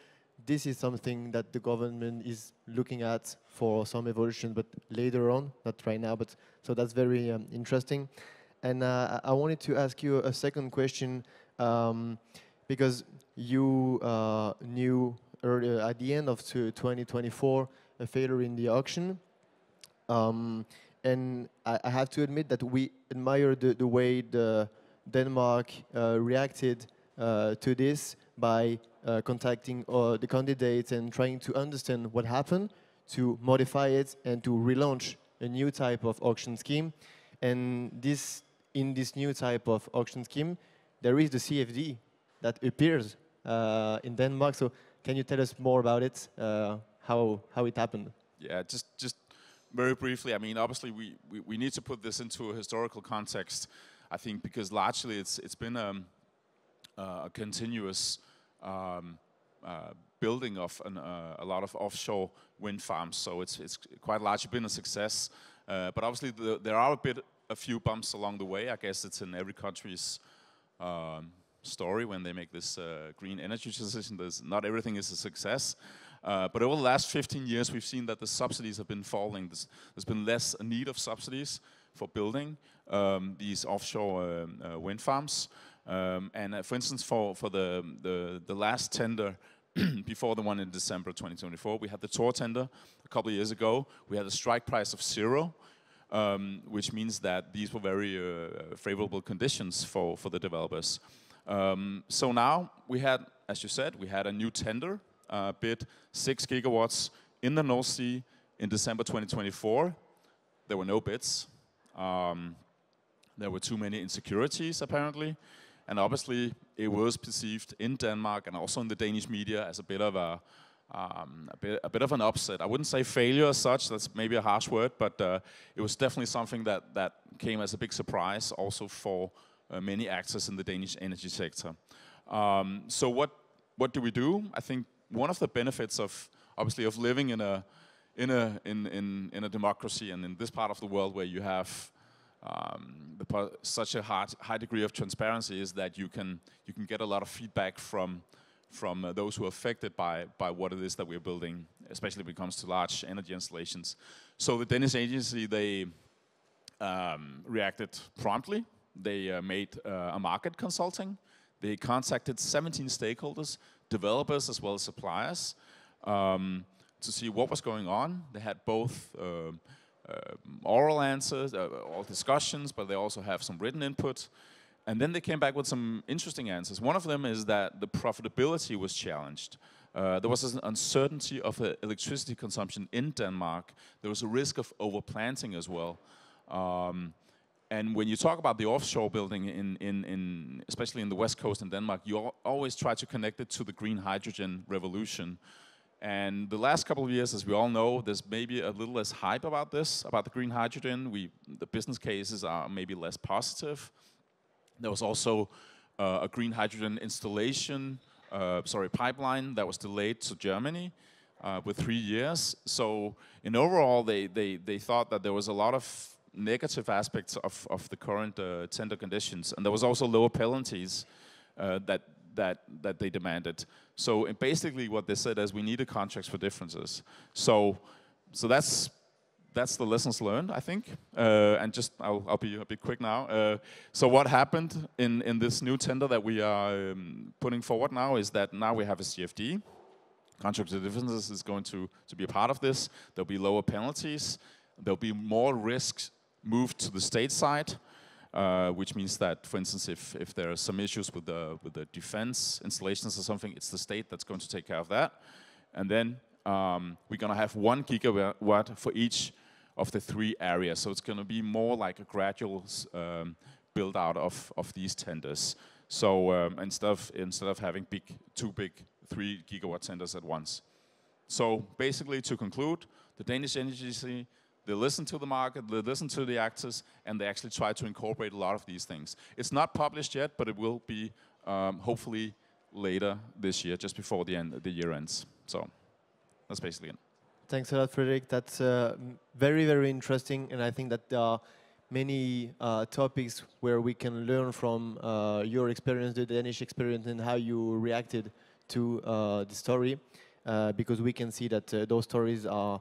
This is something that the government is looking at for some evolution, but later on, not right now. But so that's very interesting. And I wanted to ask you a second question, because you knew earlier at the end of 2024 a failure in the auction. And I have to admit that we admire the way Denmark reacted to this by contacting the candidates and trying to understand what happened, to modify it and to relaunch a new type of auction scheme. And in this new type of auction scheme, there is the CFD that appears in Denmark. So can you tell us more about it, how it happened? Yeah, just very briefly. I mean, obviously we need to put this into a historical context, I think, because largely it's been a continuous building of a lot of offshore wind farms. So it's quite largely been a success. But obviously there are a few bumps along the way. I guess it's in every country's story when they make this green energy transition. Not everything is a success. But over the last 15 years, we've seen that the subsidies have been falling. There's been less need of subsidies for building these offshore wind farms. And for instance, for the last tender before the one in December 2024, we had the Thor tender a couple of years ago. We had a strike price of 0, which means that these were very favorable conditions for the developers. So now we had, as you said, we had a new tender bid 6 gigawatts in the North Sea in December 2024, there were no bids. There were too many insecurities, apparently. And obviously, it was perceived in Denmark and also in the Danish media as a bit of an upset. I wouldn't say failure as such, that's maybe a harsh word, but it was definitely something that came as a big surprise also for many actors in the Danish energy sector. So what do we do? I think one of the benefits of, obviously, of living in a democracy and in this part of the world where you have such a high degree of transparency is that you can get a lot of feedback from those who are affected by what it is that we're building, especially when it comes to large energy installations. So the Danish agency, they reacted promptly. They made a market consulting. They contacted 17 stakeholders, developers as well as suppliers, to see what was going on. They had both oral answers, all discussions, but they also have some written input. And then they came back with some interesting answers. One of them is that the profitability was challenged. There was an uncertainty of electricity consumption in Denmark. There was a risk of overplanting as well. And when you talk about the offshore building, especially in the west coast in Denmark, you always try to connect it to the green hydrogen revolution. And the last couple of years, as we all know, there's maybe a little less hype about this, about the green hydrogen. The business cases are maybe less positive. There was also a green hydrogen pipeline that was delayed to Germany with 3 years. So in overall, they thought that there was a lot of negative aspects of the current tender conditions. And there was also lower penalties that they demanded. So basically what they said is we needed contracts for differences. So that's the lessons learned, I think. And just I'll be a bit quick now. So what happened in this new tender that we are putting forward now is that now we have a CFD. Contract for differences is going to be a part of this. There'll be lower penalties. There'll be more risks moved to the state side. Which means that, for instance, if there are some issues with the defense installations or something, it's the state that's going to take care of that. And then we're going to have 1 gigawatt for each of the 3 areas. So it's going to be more like a gradual build out of these tenders. So instead of having two big 3 gigawatt tenders at once. So basically, to conclude, the Danish Energy Agency, they listen to the market, they listen to the actors, and they actually try to incorporate a lot of these things. It's not published yet, but it will be hopefully later this year, just before the year ends. So that's basically it. Thanks a lot, Frederik. That's very, very interesting, and I think that there are many topics where we can learn from your experience, the Danish experience, and how you reacted to the story, because we can see that those stories are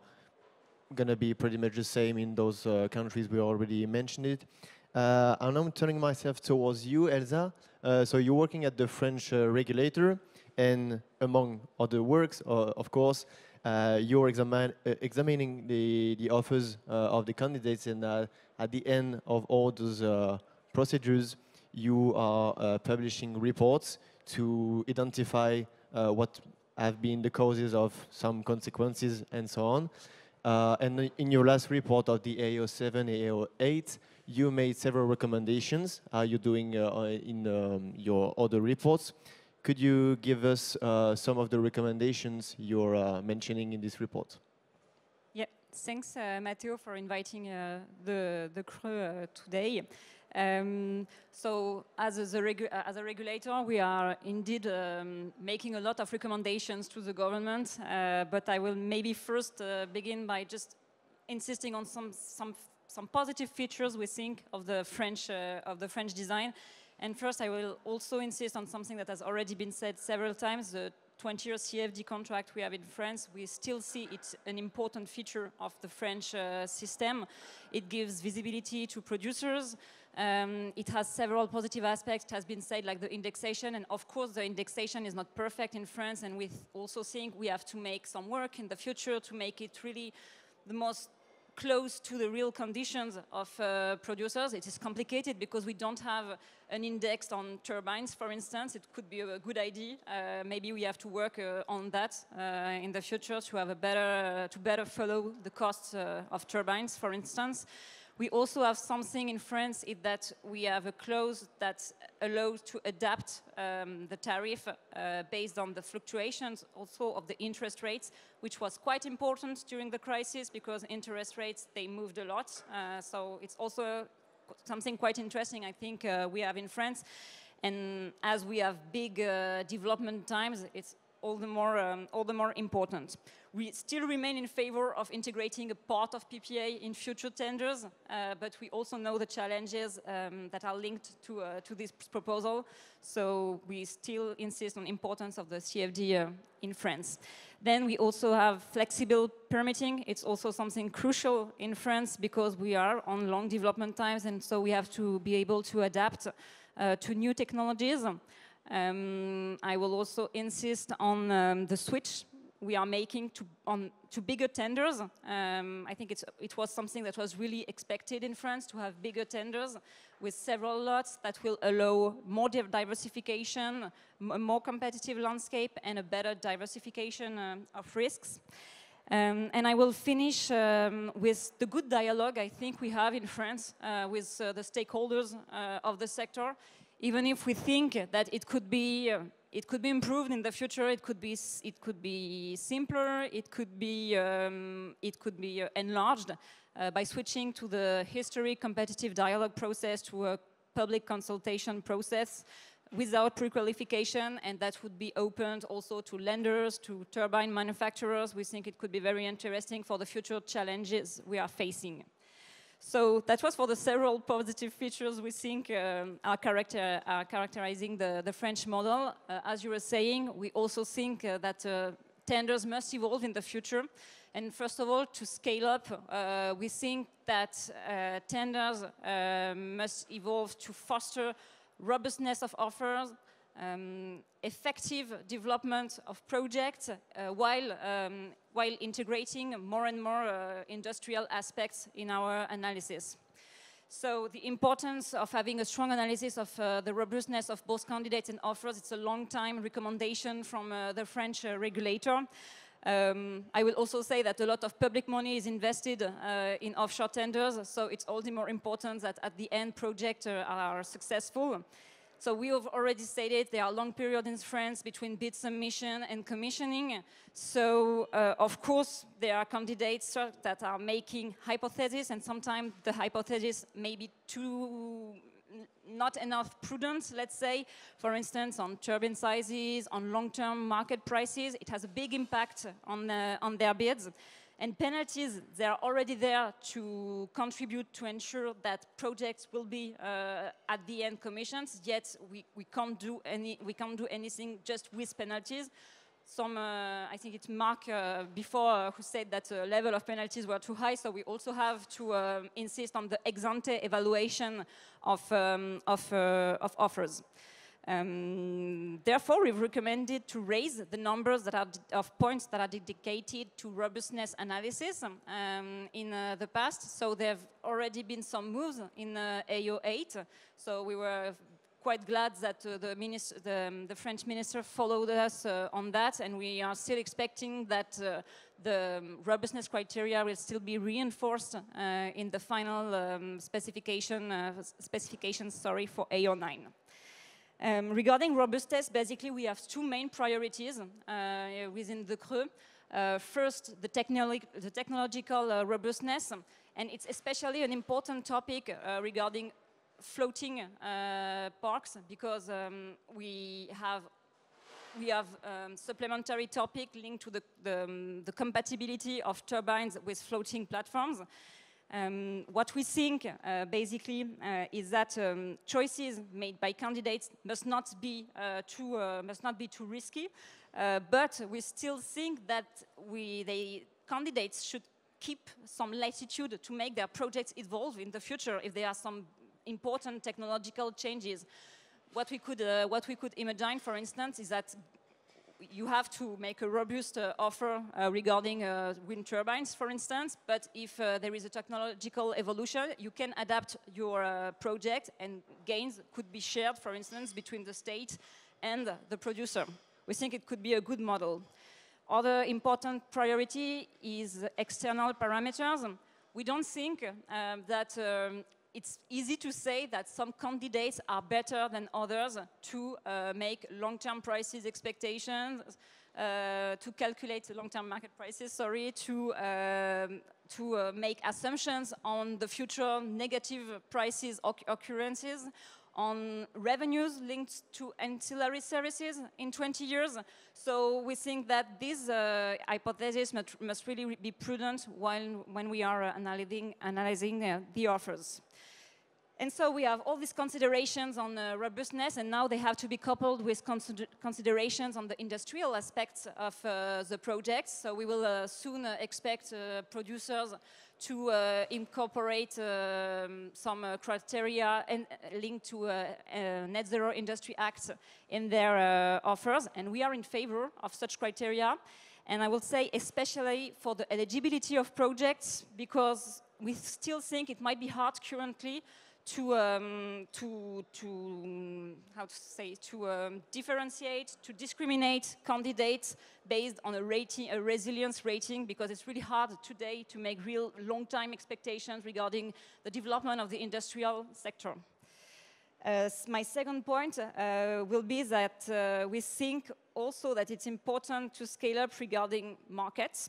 going to be pretty much the same in those countries we already mentioned it. And I'm turning myself towards you, Elsa. So you're working at the French regulator, and among other works, of course, you're examining the offers of the candidates, and at the end of all those procedures, you are publishing reports to identify what have been the causes of some consequences and so on. And in your last report of the AO7, AO8, you made several recommendations. You're doing in your other reports. Could you give us some of the recommendations you're mentioning in this report? Yeah, thanks, Matteo, for inviting the crew today. So as a regulator, we are indeed making a lot of recommendations to the government, but I will maybe first begin by just insisting on some positive features we think of the French design. And first, I will also insist on something that has already been said several times. The 20-year CFD contract we have in France, we still see it's an important feature of the French system. It gives visibility to producers. It has several positive aspects. It has been said, like the indexation, and of course the indexation is not perfect in France, and we also think we have to make some work in the future to make it really the most close to the real conditions of producers. It is complicated because we don't have an index on turbines, for instance. It could be a good idea. Maybe we have to work on that in the future to have to better follow the costs of turbines, for instance. We also have something in France in that we have a clause that allows to adapt the tariff based on the fluctuations also of the interest rates, which was quite important during the crisis because interest rates, they moved a lot. So it's also something quite interesting, I think, we have in France. And as we have big development times, it's all the more important. We still remain in favor of integrating a part of PPA in future tenders, but we also know the challenges that are linked to this proposal. So we still insist on the importance of the CFD in France. Then we also have flexible permitting. It's also something crucial in France because we are on long development times, and so we have to be able to adapt to new technologies. I will also insist on the switch we are making to bigger tenders. I think it was something that was really expected in France to have bigger tenders with several lots that will allow more diversification, a more competitive landscape, and a better diversification of risks. And I will finish with the good dialogue I think we have in France with the stakeholders of the sector. Even if we think that it could be improved in the future, it could be simpler, it could be enlarged by switching to the historic competitive dialogue process to a public consultation process without pre-qualification, and that would be opened also to lenders, to turbine manufacturers. We think it could be very interesting for the future challenges we are facing. So that was for the several positive features we think are characterizing the French model. As you were saying, we also think that tenders must evolve in the future. And first of all, to scale up, we think that tenders must evolve to foster robustness of offers, effective development of projects while integrating more and more industrial aspects in our analysis. So the importance of having a strong analysis of the robustness of both candidates and offers, it's a long-time recommendation from the French regulator. I will also say that a lot of public money is invested in offshore tenders, so it's all the more important that at the end projects are successful. So we have already stated there are long periods in France between bid submission and commissioning. So of course there are candidates that are making hypotheses, and sometimes the hypothesis may be not enough prudent, let's say. For instance, on turbine sizes, on long-term market prices, it has a big impact on their bids. And penalties, they are already there to contribute to ensure that projects will be at the end commissioned. Yet we can't do anything just with penalties. I think it's Marc before who said that the level of penalties were too high. So we also have to insist on the ex-ante evaluation of offers. Therefore, we've recommended to raise the numbers of points that are dedicated to robustness analysis in the past. So there have already been some moves in AO8. So we were quite glad that the French minister followed us on that, and we are still expecting that the robustness criteria will still be reinforced in the final specifications for AO9. Regarding robustness, basically we have two main priorities within the CRE. First, the technological robustness, and it's especially an important topic regarding floating parks, because we have supplementary topic linked to the compatibility of turbines with floating platforms. What we think basically is that choices made by candidates must not be too risky, but we still think that candidates should keep some latitude to make their projects evolve in the future if there are some important technological changes. What we could imagine, for instance, is that you have to make a robust offer regarding wind turbines, for instance, but if there is a technological evolution, you can adapt your project, and gains could be shared, for instance, between the state and the producer. We think it could be a good model. Other important priority is external parameters. We don't think that it's easy to say that some candidates are better than others to make long-term prices expectations, to calculate long-term market prices, sorry, to make assumptions on the future negative prices occurrences, on revenues linked to ancillary services in 20 years. So we think that this hypothesis must really be prudent when we are analyzing the offers. And so we have all these considerations on robustness, and now they have to be coupled with considerations on the industrial aspects of the projects. So we will soon expect producers to incorporate some criteria linked to Net Zero Industry Act in their offers, and we are in favor of such criteria. And I will say especially for the eligibility of projects, because we still think it might be hard currently to differentiate, to discriminate candidates based on a rating, a resilience rating, because it's really hard today to make real long-time expectations regarding the development of the industrial sector. My second point will be that we think also that it's important to scale up regarding markets.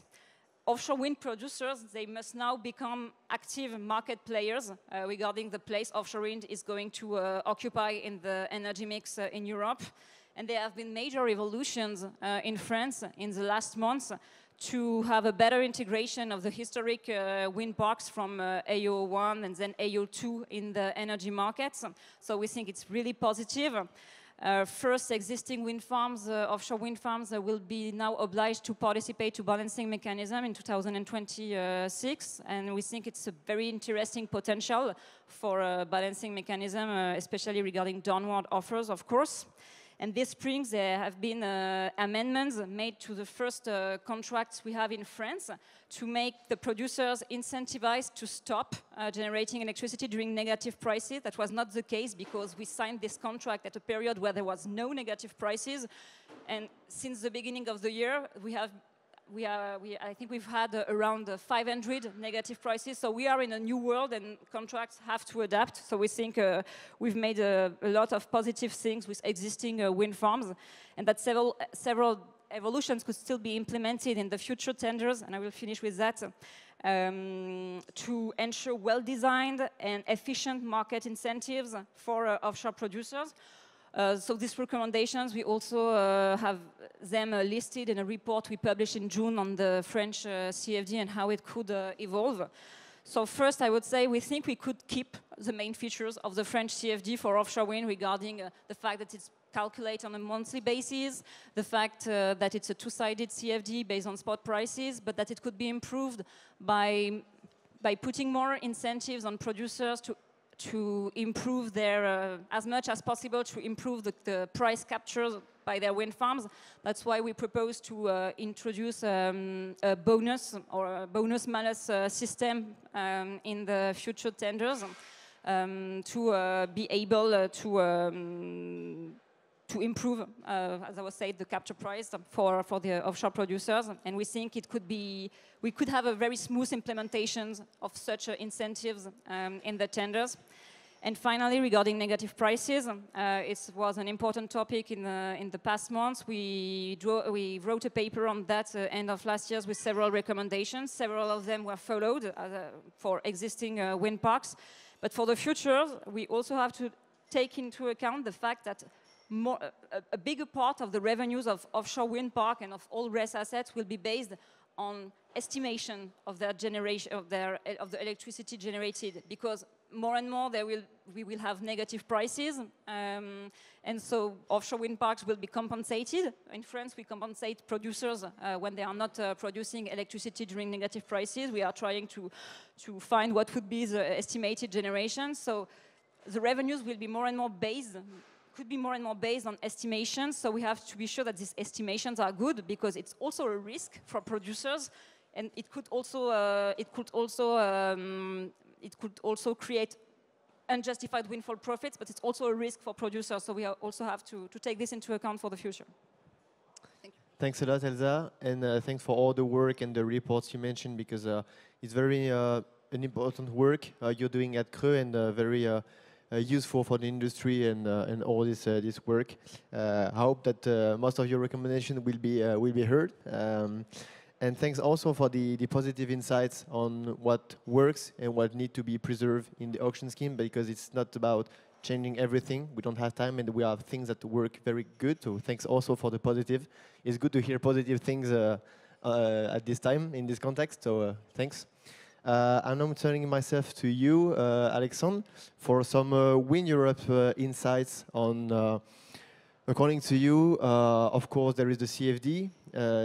Offshore wind producers, they must now become active market players regarding the place offshore wind is going to occupy in the energy mix in Europe. And there have been major evolutions in France in the last months to have a better integration of the historic wind parks from AO1 and then AO2 in the energy markets. So we think it's really positive. First, existing wind farms, offshore wind farms, will be now obliged to participate to balancing mechanism in 2026, and we think it's a very interesting potential for a balancing mechanism, especially regarding downward offers, of course. And this spring, there have been amendments made to the first contracts we have in France to make the producers incentivized to stop generating electricity during negative prices. That was not the case because we signed this contract at a period where there was no negative prices. And since the beginning of the year, I think we've had around 500 negative prices. So we are in a new world and contracts have to adapt. So we think we've made a lot of positive things with existing wind farms, and that several evolutions could still be implemented in the future tenders, and I will finish with that, to ensure well-designed and efficient market incentives for offshore producers. So these recommendations, we also have them listed in a report we published in June on the French CFD and how it could evolve. So first, I would say we think we could keep the main features of the French CFD for offshore wind regarding the fact that it's calculated on a monthly basis, the fact that it's a two-sided CFD based on spot prices, but that it could be improved by putting more incentives on producers to improve their, as much as possible, to improve the price capture by their wind farms. That's why we propose to introduce a bonus or a bonus-malus system in the future tenders to be able to improve, as I was saying, the capture price for the offshore producers. And we think it could be, we could have a very smooth implementation of such incentives in the tenders. And finally, regarding negative prices, it was an important topic in the past months. We wrote a paper on that end of last year with several recommendations. Several of them were followed for existing wind parks. But for the future, we also have to take into account the fact that a bigger part of the revenues of offshore wind park and of all RES assets will be based on estimation of their generation of the electricity generated, because more and more we will have negative prices, and so offshore wind parks will be compensated. In France, we compensate producers when they are not producing electricity during negative prices. We are trying to find what would be the estimated generation. So the revenues will be more and more based, could be more and more based on estimations. So we have to be sure that these estimations are good, because it's also a risk for producers, and it could also create unjustified windfall profits, but it's also a risk for producers. So we also have to take this into account for the future. Thank you. Thanks a lot, Elsa, and thanks for all the work and the reports you mentioned, because it's very an important work you're doing at CRE, and very useful for the industry and all this work. I hope that most of your recommendations will be heard. And thanks also for the positive insights on what works and what need to be preserved in the auction scheme, because it's not about changing everything. We don't have time, and we have things that work very good. So thanks also for the positive. It's good to hear positive things at this time, in this context. So thanks. I'm now turning myself to you, Alexandre, for some Wind Europe insights on, according to you, of course, there is the CFD.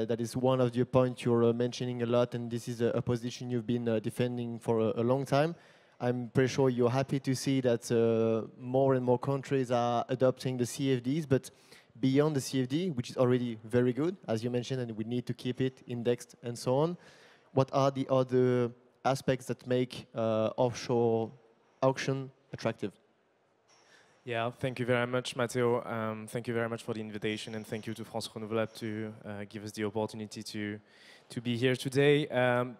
That is one of the points you're mentioning a lot, and this is a position you've been defending for a long time. I'm pretty sure you're happy to see that more and more countries are adopting the CFDs, but beyond the CFD, which is already very good, as you mentioned, and we need to keep it indexed and so on. What are the other aspects that make offshore auction attractive? Yeah, thank you very much, Matteo. Thank you very much for the invitation, and thank you to France Renouvelable to give us the opportunity to be here today.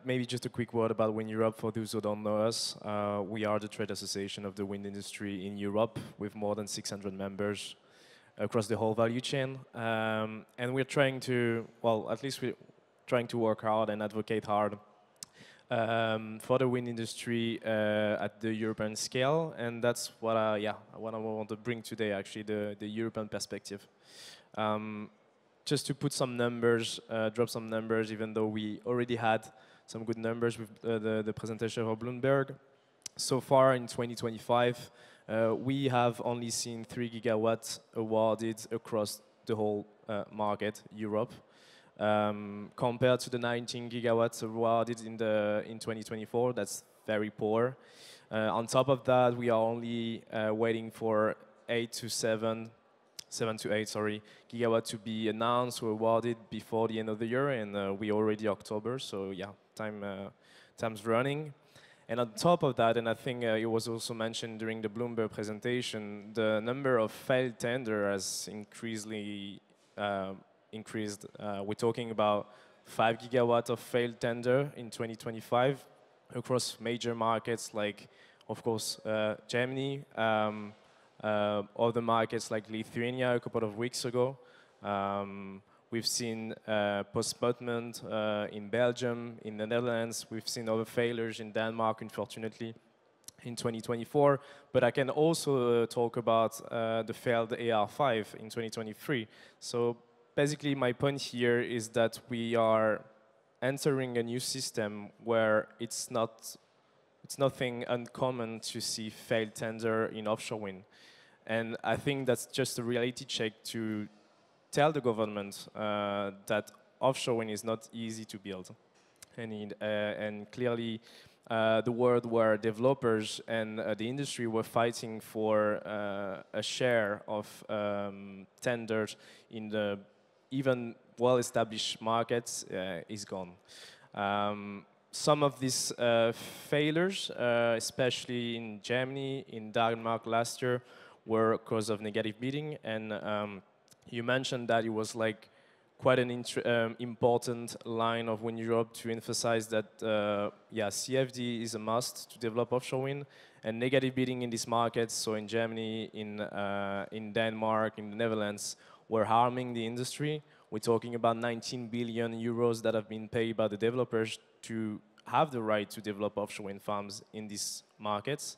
Maybe just a quick word about Wind Europe for those who don't know us. We are the trade association of the wind industry in Europe, with more than 600 members across the whole value chain. And we're trying to, well, at least we're trying to work hard and advocate hard for the wind industry at the European scale, and that's what I want to bring today, actually, the European perspective. Just to put some numbers, drop some numbers, even though we already had some good numbers with the presentation of Bloomberg. So far in 2025, we have only seen 3 gigawatts awarded across the whole market, Europe. Compared to the 19 gigawatts awarded in 2024, that's very poor. On top of that, we are only waiting for 7 to 8 gigawatts to be announced or awarded before the end of the year, and we already October, so yeah, time's running. And on top of that, and I think it was also mentioned during the Bloomberg presentation, the number of failed tender has increased. We're talking about 5 gigawatts of failed tender in 2025 across major markets like, of course, Germany, other markets like Lithuania a couple of weeks ago. We've seen postponement in Belgium, in the Netherlands. We've seen other failures in Denmark, unfortunately, in 2024. But I can also talk about the failed AR5 in 2023. So basically, my point here is that we are entering a new system where it's nothing uncommon to see failed tender in offshore wind. And I think that's just a reality check to tell the government that offshore wind is not easy to build. And clearly, the world where developers and the industry were fighting for a share of tenders in the even well-established markets is gone. Some of these failures, especially in Germany, in Denmark last year, were because of negative bidding. And you mentioned that it was like quite an important line of Wind Europe to emphasize that, CFD is a must to develop offshore wind. And negative bidding in these markets, so in Germany, in Denmark, in the Netherlands, were harming the industry. We're talking about 19 billion euros that have been paid by the developers to have the right to develop offshore wind farms in these markets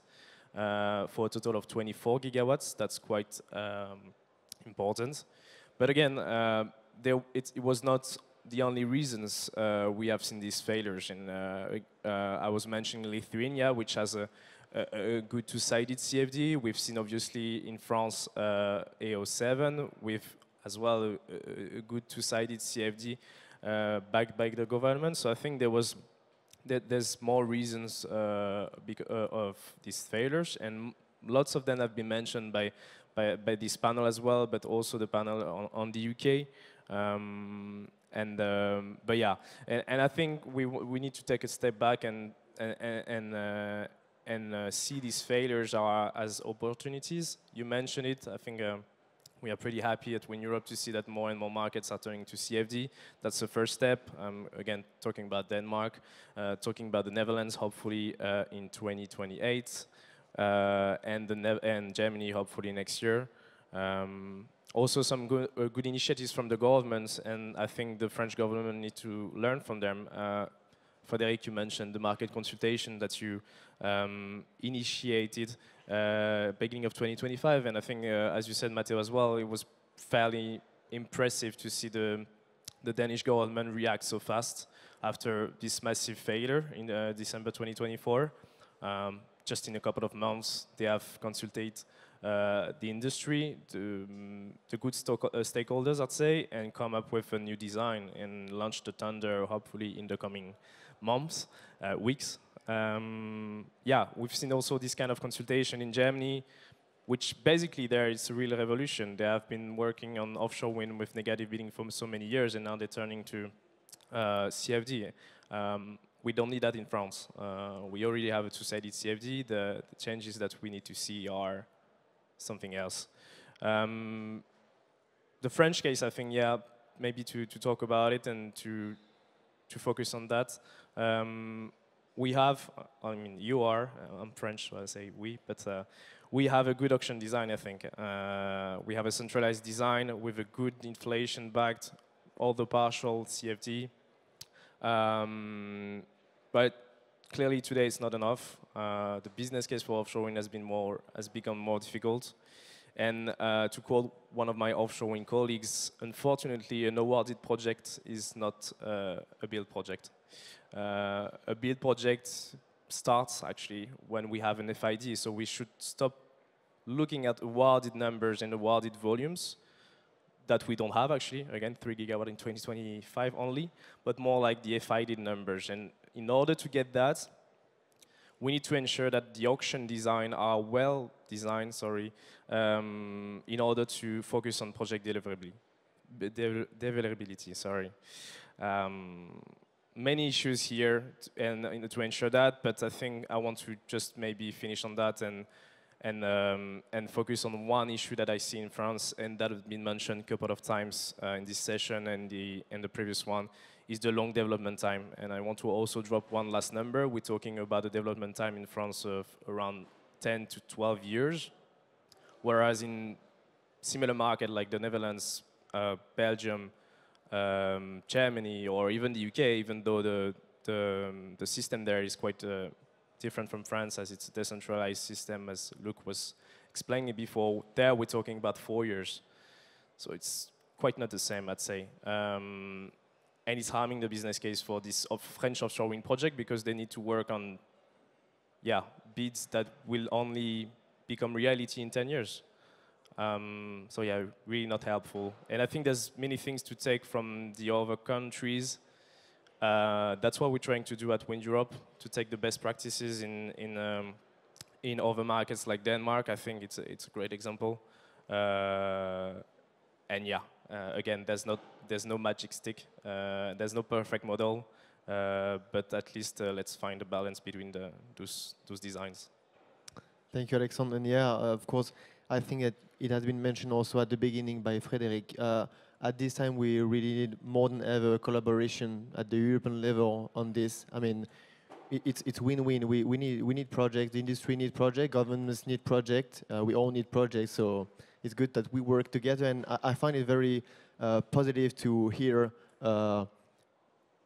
for a total of 24 gigawatts. That's quite important. But again, it was not the only reasons we have seen these failures. And I was mentioning Lithuania, which has a good two-sided CFD. We've seen, obviously, in France, AO7, with as well a good two-sided CFD backed by the government. So I think there's more reasons of these failures, and lots of them have been mentioned by this panel as well, but also the panel on the UK. But yeah, and I think we need to take a step back and see these failures as opportunities. You mentioned it. I think we are pretty happy at Win Europe to see that more and more markets are turning to CFD. That's the first step. Again, talking about Denmark, talking about the Netherlands, hopefully in 2028, and Germany, hopefully next year. Also, some good initiatives from the governments, and I think the French government need to learn from them. Frederik, you mentioned the market consultation that you initiated beginning of 2025, and I think, as you said, Matteo, as well, it was fairly impressive to see the Danish government react so fast after this massive failure in December 2024. Just in a couple of months, they have consulted the industry, the good stakeholders, I'd say, and come up with a new design and launch the tender, hopefully in the coming months, weeks. Yeah, we've seen also this kind of consultation in Germany, which basically there is a real revolution. They have been working on offshore wind with negative bidding for so many years, and now they're turning to CFD. We don't need that in France. We already have a two-sided CFD. The changes that we need to see are something else. The French case, I think, yeah, maybe to talk about it and to focus on that. We have, I mean, I'm French, so I say we, but we have a good auction design, I think. We have a centralized design with a good inflation-backed, although partial CFD. But clearly today it's not enough. The business case for offshore wind has become more difficult. And to quote one of my offshore wind colleagues, unfortunately, an awarded project is not a build project. A build project starts actually when we have an FID, so we should stop looking at awarded numbers and awarded volumes that we don't have actually, again, 3 gigawatt in 2025 only, but more like the FID numbers. And in order to get that, we need to ensure that the auction design are well designed, in order to focus on project deliverability, many issues here and to ensure that, but I think I want to just maybe finish on that and focus on one issue that I see in France, and that has been mentioned a couple of times in this session and the previous one, is the long development time. And I want to also drop one last number. We're talking about the development time in France of around 10 to 12 years, whereas in similar market like the Netherlands, Belgium, Germany, or even the UK, even though the system there is quite different from France, as it's a decentralized system, as Luc was explaining before. There we're talking about 4 years. So it's quite not the same, I'd say. And it's harming the business case for this French offshore wind project because they need to work on bids that will only become reality in 10 years. So yeah, really not helpful. And I think there's many things to take from the other countries. That's what we're trying to do at Wind Europe, to take the best practices in other markets like Denmark. I think it's a great example. And yeah, again, there's no magic stick. There's no perfect model. But at least let's find a balance between those designs. Thank you, Alexandre. And yeah, of course, I think that it has been mentioned also at the beginning by Frederik. At this time, we really need more than ever collaboration at the European level on this. I mean, it's win-win. We need projects. The industry needs projects. Governments need projects. We all need projects. So it's good that we work together. And I find it very positive to hear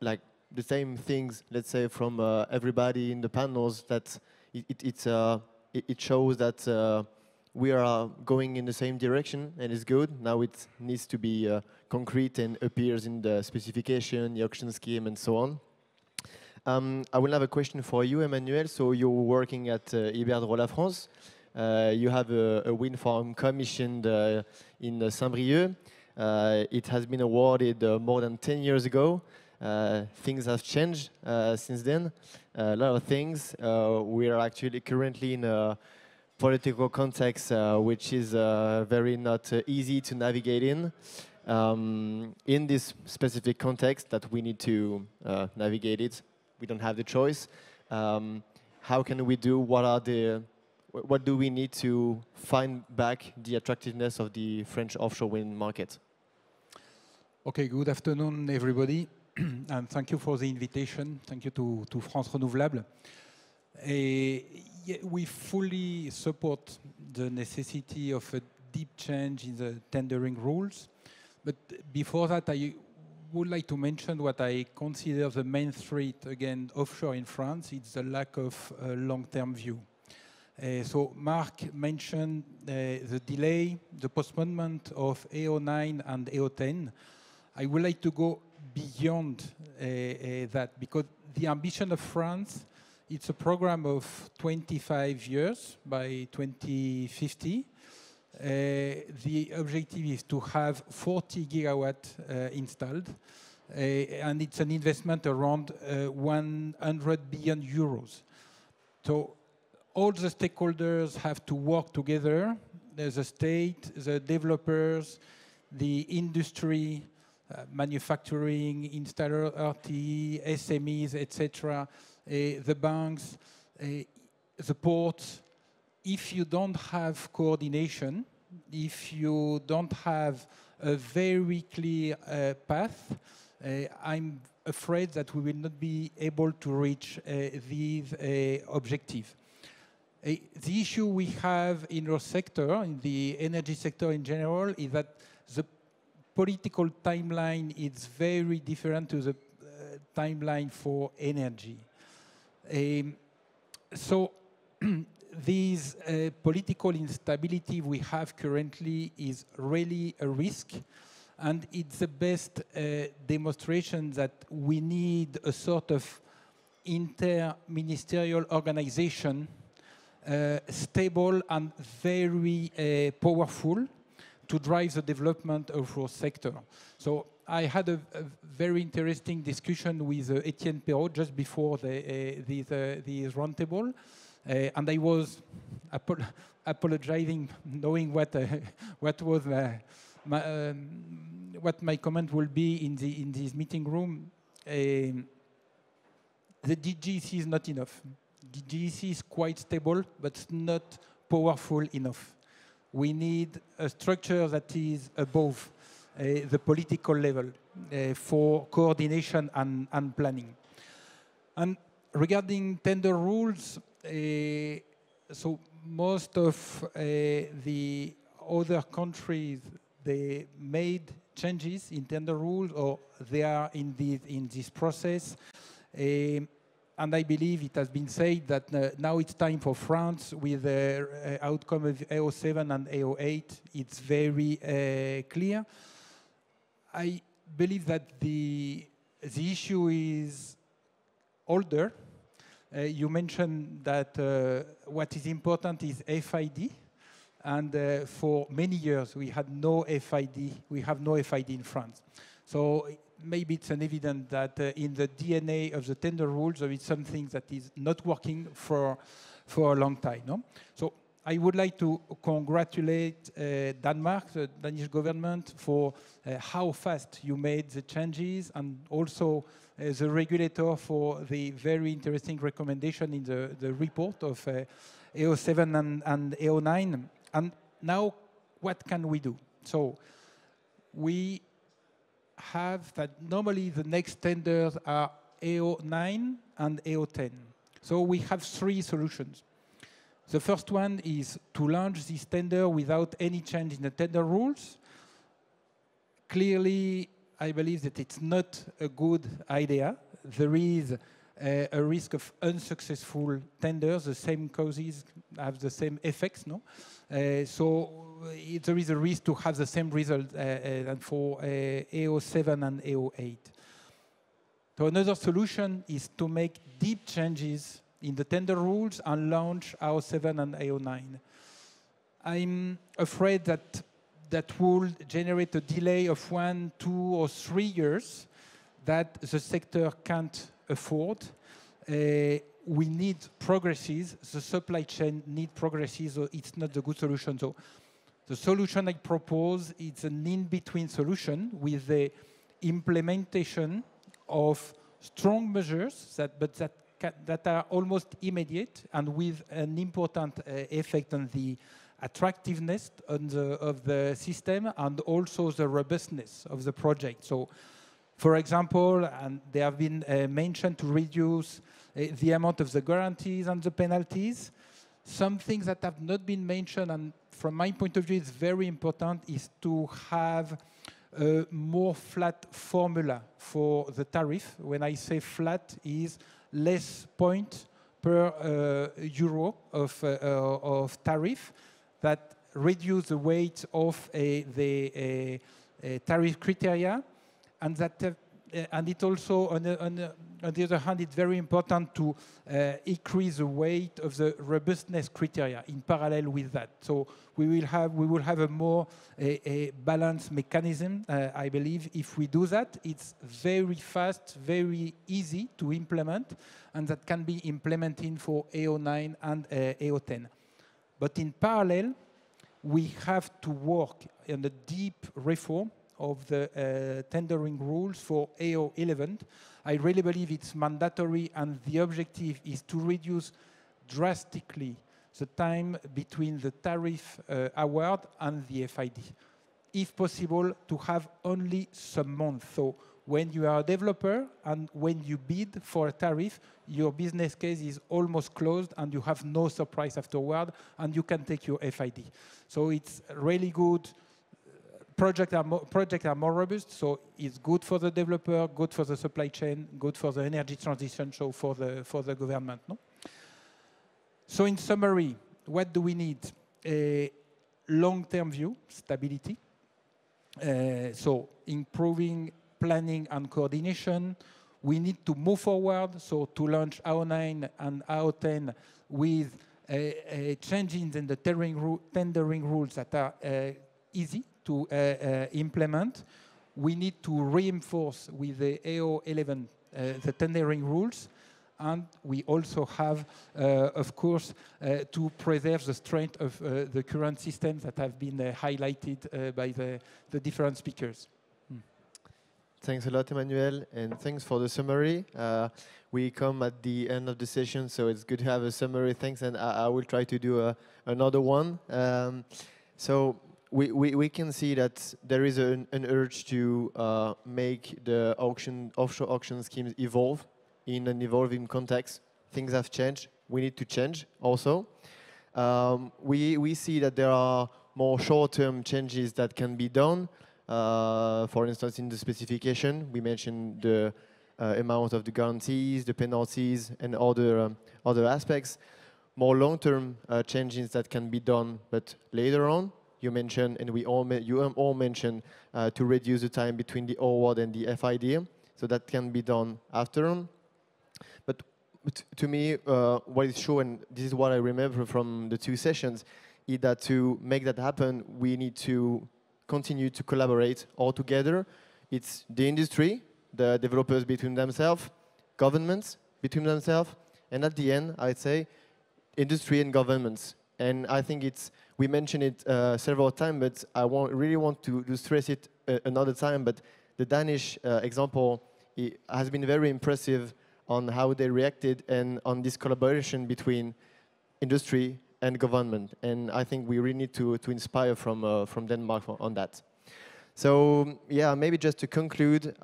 like the same things, let's say, from everybody in the panels. That it shows that we are going in the same direction, and it's good. Now it needs to be concrete and appears in the specification, the auction scheme, and so on. I will have a question for you, Emmanuel. So you're working at Iberdrola France. You have a wind farm commissioned in Saint-Brieuc. It has been awarded more than 10 years ago. Things have changed since then. A lot of things. We are actually currently in a political context, which is very not easy to navigate in this specific context that we need to navigate it. We don't have the choice. How can we do? What do we need to find back the attractiveness of the French offshore wind market? Okay, good afternoon, everybody, and thank you for the invitation. Thank you to France Renouvelable. We fully support the necessity of a deep change in the tendering rules. But before that, I would like to mention what I consider the main threat against offshore in France. It's the lack of a long-term view. So Marc mentioned the delay, the postponement of AO9 and AO10. I would like to go beyond that, because the ambition of France, it's a program of 25 years by 2050. The objective is to have 40 gigawatts installed, and it's an investment around 100 billion euros. So all the stakeholders have to work together. There's the state, the developers, the industry, manufacturing, installer, RTE, SMEs, etc., the banks, the ports. If you don't have coordination, if you don't have a very clear path, I'm afraid that we will not be able to reach these objectives. The issue we have in our sector, in the energy sector in general, is that the political timeline is very different to the timeline for energy. So this political instability we have currently is really a risk, and it's the best demonstration that we need a sort of inter-ministerial organization, stable and very powerful, to drive the development of our sector. So I had a very interesting discussion with Etienne Perrot just before this roundtable, and I was apologizing, knowing what was what my comment will be in this meeting room. The DGEC is not enough. The DGEC is quite stable, but not powerful enough. We need a structure that is above the political level for coordination and planning. And regarding tender rules, so most of the other countries, they made changes in tender rules, or they are in this process. And I believe it has been said that now it's time for France with the outcome of AO7 and AO8. It's very clear. I believe that the issue is older. You mentioned that what is important is FID. And for many years, we had no FID. We have no FID in France. So maybe it's an evidence that in the DNA of the tender rules, there is something that is not working for a long time. No? So I would like to congratulate Denmark, the Danish government, for how fast you made the changes, and also the regulator for the very interesting recommendation in the report of AO7 and AO9. And now, what can we do? So we have that normally the next tenders are AO9 and AO10. So we have three solutions. The first one is to launch this tender without any change in the tender rules. Clearly, I believe that it's not a good idea. There is a risk of unsuccessful tenders. The same causes have the same effects, no? So there is a risk to have the same result for AO7 and AO8. So another solution is to make deep changes in the tender rules and launch AO7 and AO9. I'm afraid that that will generate a delay of 1, 2, or 3 years that the sector can't afford. we need progresses. The supply chain need progresses, so it's not the good solution. So the solution I propose is an in-between solution with the implementation of strong measures that are almost immediate and with an important effect on the attractiveness of the system and also the robustness of the project. So, for example, and they have been mentioned to reduce the amount of the guarantees and the penalties. Some things that have not been mentioned, and from my point of view, it's very important, is to have a more flat formula for the tariff. When I say flat, is less point per euro of tariff that reduce the weight of the tariff criteria, and that and it also on the other hand, it's very important to increase the weight of the robustness criteria in parallel with that. So we will have a more balanced mechanism, I believe. If we do that, it's very fast, very easy to implement, and that can be implemented for AO9 and AO10. But in parallel, we have to work on a deep reform of the tendering rules for AO11. I really believe it's mandatory, and the objective is to reduce drastically the time between the tariff award and the FID. If possible, to have only some months. So when you are a developer and when you bid for a tariff, your business case is almost closed and you have no surprise afterward, and you can take your FID. So it's really good. Projects are more robust, so it's good for the developer, good for the supply chain, good for the energy transition, so for the government. No? So in summary, what do we need? A long-term view, stability. So improving planning and coordination. We need to move forward, so to launch AO9 and AO10 with changes in the tendering rules that are easy to implement. We need to reinforce with the AO11 the tendering rules, and we also have, of course, to preserve the strength of the current systems that have been highlighted by the different speakers. Thanks a lot, Emmanuel, and thanks for the summary. We come at the end of the session, so it's good to have a summary. Thanks, and I will try to do another one. So we can see that there is an urge to make the offshore auction schemes evolve in an evolving context. Things have changed. We need to change also. We see that there are more short-term changes that can be done. For instance, in the specification, we mentioned the amount of the guarantees, the penalties, and other aspects. More long-term changes that can be done, but later on. You mentioned, and you all mentioned, to reduce the time between the award and the FID. So that can be done after on. But to me, what is sure, and this is what I remember from the two sessions, is that to make that happen, we need to continue to collaborate all together. It's the industry, the developers between themselves, governments between themselves, and at the end, I'd say, industry and governments. And I think we mentioned it several times, but I really want to stress it another time. But the Danish example has been very impressive on how they reacted and on this collaboration between industry and government. And I think we really need to inspire from Denmark on that. So yeah, maybe just to conclude,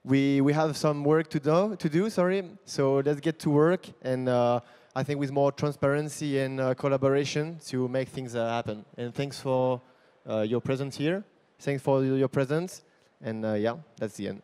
we have some work to do. So let's get to work, and I think with more transparency and collaboration to make things happen. And thanks for your presence here. Thanks for your presence. And yeah, that's the end.